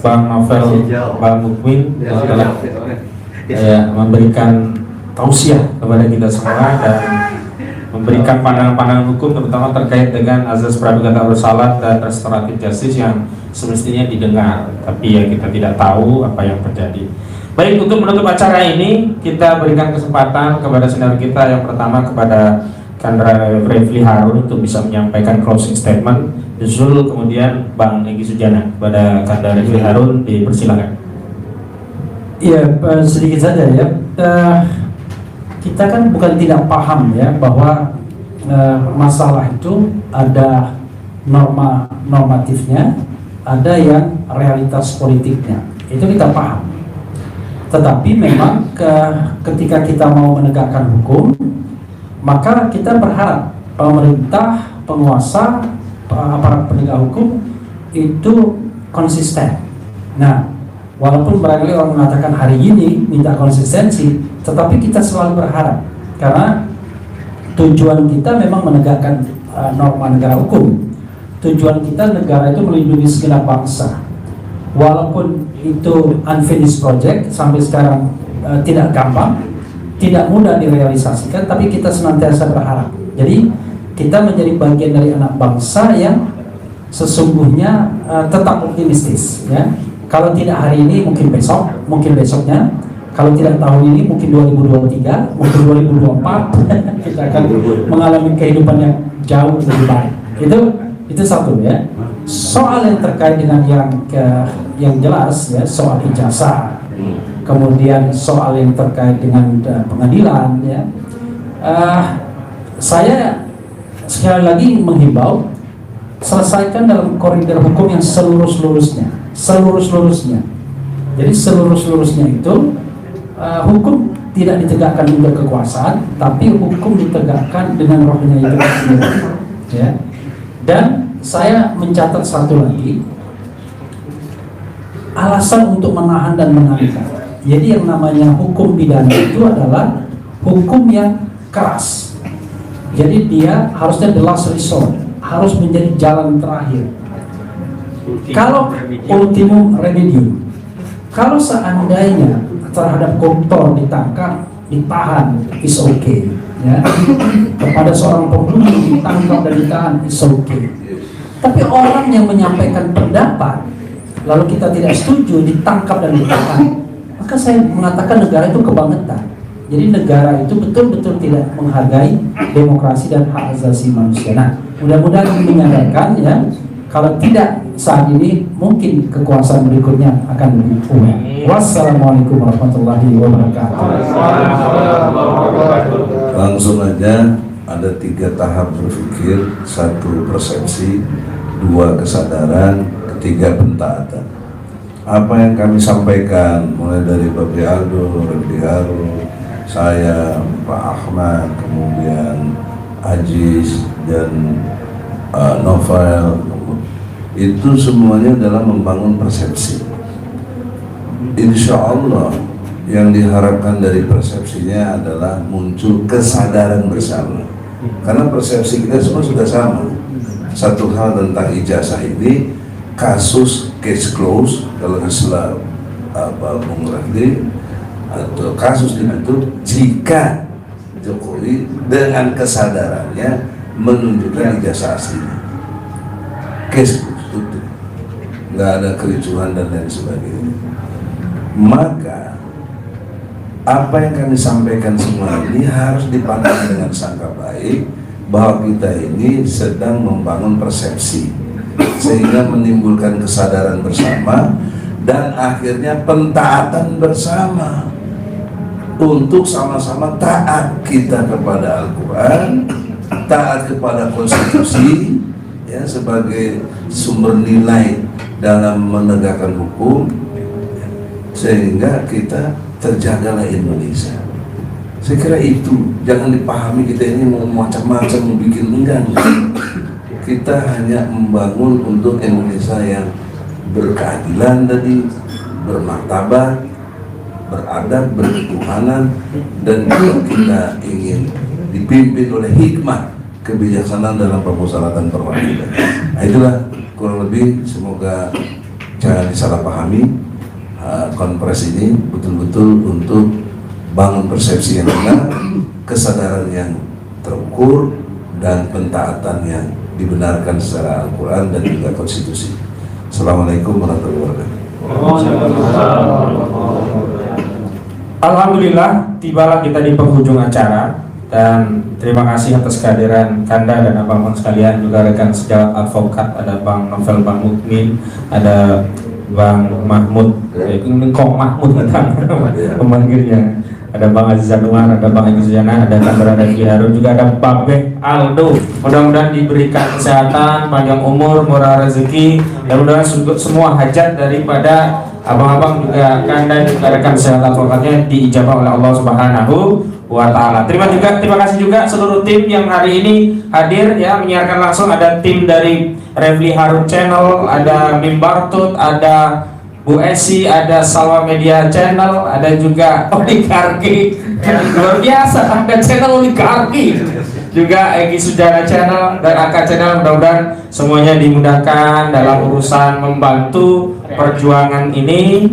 Bang Novel, Bang Mukmin, yang telah memberikan tausiah kepada kita semua dan memberikan pandangan-pandangan hukum, terutama terkait dengan azas praduga tak bersalah dan restoratif justice yang semestinya didengar, tapi ya kita tidak tahu apa yang terjadi. Baik, untuk menutup acara ini kita berikan kesempatan kepada saudara kita yang pertama, kepada Kandra Refli Harun, untuk bisa menyampaikan closing statement. Yusuf, kemudian Bang Egy Sujana. Kepada Kandra Refli Harun dipersilakan. Iya, sedikit saja ya. Kita kan bukan tidak paham ya bahwa masalah itu ada norma normatifnya, ada yang realitas politiknya. Itu kita paham. Tetapi memang ketika kita mau menegakkan hukum, maka kita berharap pemerintah, penguasa, aparat penegak hukum itu konsisten. Nah, walaupun barangkali orang mengatakan hari ini minta konsistensi, tetapi kita selalu berharap, karena tujuan kita memang menegakkan norma negara hukum. Tujuan kita negara itu melindungi segenap bangsa. Walaupun itu unfinished project, sampai sekarang tidak gampang, tidak mudah direalisasikan, tapi kita senantiasa berharap. Jadi kita menjadi bagian dari anak bangsa yang sesungguhnya tetap optimistis ya. Kalau tidak hari ini, mungkin besok, mungkin besoknya. Kalau tidak tahun ini, mungkin 2023, mungkin 2024 kita akan mengalami kehidupan yang jauh lebih baik. Itu satu ya. soal yang terkait dengan yang jelas ya, soal ijazah, kemudian soal yang terkait dengan pengadilan ya, saya sekali lagi menghimbau, selesaikan dalam koridor hukum yang seluruh-seluruhnya. Jadi seluruh-seluruhnya itu hukum tidak ditegakkan untuk kekuasaan, tapi hukum ditegakkan dengan rohnya itu sendiri. Ya. Dan saya mencatat satu lagi, alasan untuk menahan dan menangkap. Jadi yang namanya hukum pidana itu adalah hukum yang keras. Jadi dia harusnya the last resort, harus menjadi jalan terakhir. Kalau ultimum remedium, kalau seandainya terhadap koruptor ditangkap, ditahan, is okay. Ya. Kepada seorang pembunuh ditangkap dan ditahan, is okay. Tapi orang yang menyampaikan pendapat, lalu kita tidak setuju, ditangkap dan ditahan, maka saya mengatakan negara itu kebangetan. Jadi negara itu betul-betul tidak menghargai demokrasi dan hak asasi manusia. Nah, mudah-mudahan ini menyadarkan ya, kalau tidak saat ini mungkin kekuasaan berikutnya akan lebih kuat. Wassalamualaikum warahmatullahi wabarakatuh. Langsung aja, ada 3 tahap berpikir: 1 persepsi, 2 kesadaran, 3 pentaatan. Apa yang kami sampaikan mulai dari Pak Aldo, Refli Harun, saya, Pak Ahmad, kemudian Aziz dan Novel, itu semuanya adalah membangun persepsi. Insya Allah yang diharapkan dari persepsinya adalah muncul kesadaran bersama. Karena persepsi kita semua sudah sama. Satu hal tentang ijazah ini, kasus case close kalau istilah Bung Refli, atau kasus itu jika Jokowi dengan kesadarannya menunjukkan ijazah aslinya, case close, tutup, nggak ada kericuhan dan lain sebagainya. Maka apa yang kami sampaikan semua ini harus dipandang dengan sangka baik, bahwa kita ini sedang membangun persepsi sehingga menimbulkan kesadaran bersama dan akhirnya pentaatan bersama untuk sama-sama taat kita kepada Al-Quran, taat kepada konstitusi ya, sebagai sumber nilai dalam menegakkan hukum, sehingga kita terjagalah Indonesia. Saya kira itu, jangan dipahami kita ini mau macam-macam, mau bikin, enggak. Kita hanya membangun untuk Indonesia yang berkeadilan tadi, bermartabat, beradab, berketuhanan, dan kita ingin dipimpin oleh hikmah kebijaksanaan dalam permusyawaratan perwakilan. Nah, itulah kurang lebih, semoga jangan disalahpahami. Konferensi ini betul-betul untuk bangun persepsi yang benar, kesadaran yang terukur, dan pentaatan yang dibenarkan secara Al-Quran dan juga konstitusi. Assalamualaikum warahmatullahi wabarakatuh. Alhamdulillah, tibalah kita di penghujung acara, dan terima kasih atas kehadiran Kanda dan abang-abang sekalian, juga rekan sejawat advokat, ada Bang Novel, Bang Mukmin, ada Bang Mahmud, Kong Mahmud pemanggilnya, ada Bang Aziz Anwar, ada Bang Egy Sujana, ada Kang Refli Harun, juga ada Babe Aldo. Mudah-mudahan diberikan kesehatan, panjang umur, murah rezeki, dan mudah-mudahan semua hajat daripada abang-abang juga Kanda dan rekan sejawat advokatnya diijabah oleh Allah Subhanahu wa Ta'ala. Terima kasih juga seluruh tim yang hari ini hadir ya, menyiarkan langsung. Ada tim dari Refli Harun Channel, ada Mim Bartut, ada Bu Esi, ada Salwa Media Channel, ada juga Oligarki, luar biasa, ada channel Oligarki, juga Egy Sujana Channel dan AK Channel. Mudah-mudahan semuanya dimudahkan dalam urusan membantu perjuangan ini,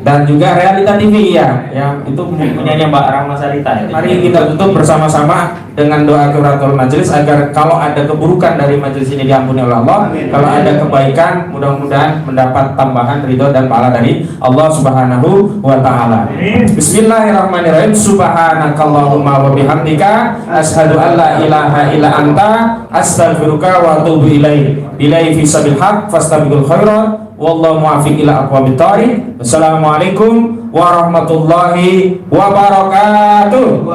dan juga Realita TV ya, yang itu punyanya Mbak Rahma Sarita ya. Mari kita tutup bersama-sama dengan doa kifaratul majelis agar kalau ada keburukan dari majelis ini diampuni oleh Allah. Kalau ada kebaikan mudah-mudahan mendapat tambahan ridho dan pahala dari Allah Subhanahu wa taala. Bismillahirrahmanirrahim. Subhanakallahumma wa bihamdika asyhadu an la ilaha illa anta astaghfiruka wa atubu ilaik. Billahi fi sabil haq fastabiqul khairat. Wallahu muwaffiq ila aqwamit thoriq. Wassalamualaikum warahmatullahi wabarakatuh.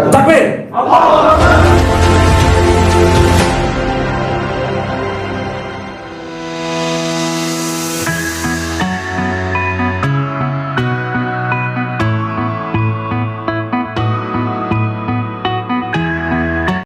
Takbir.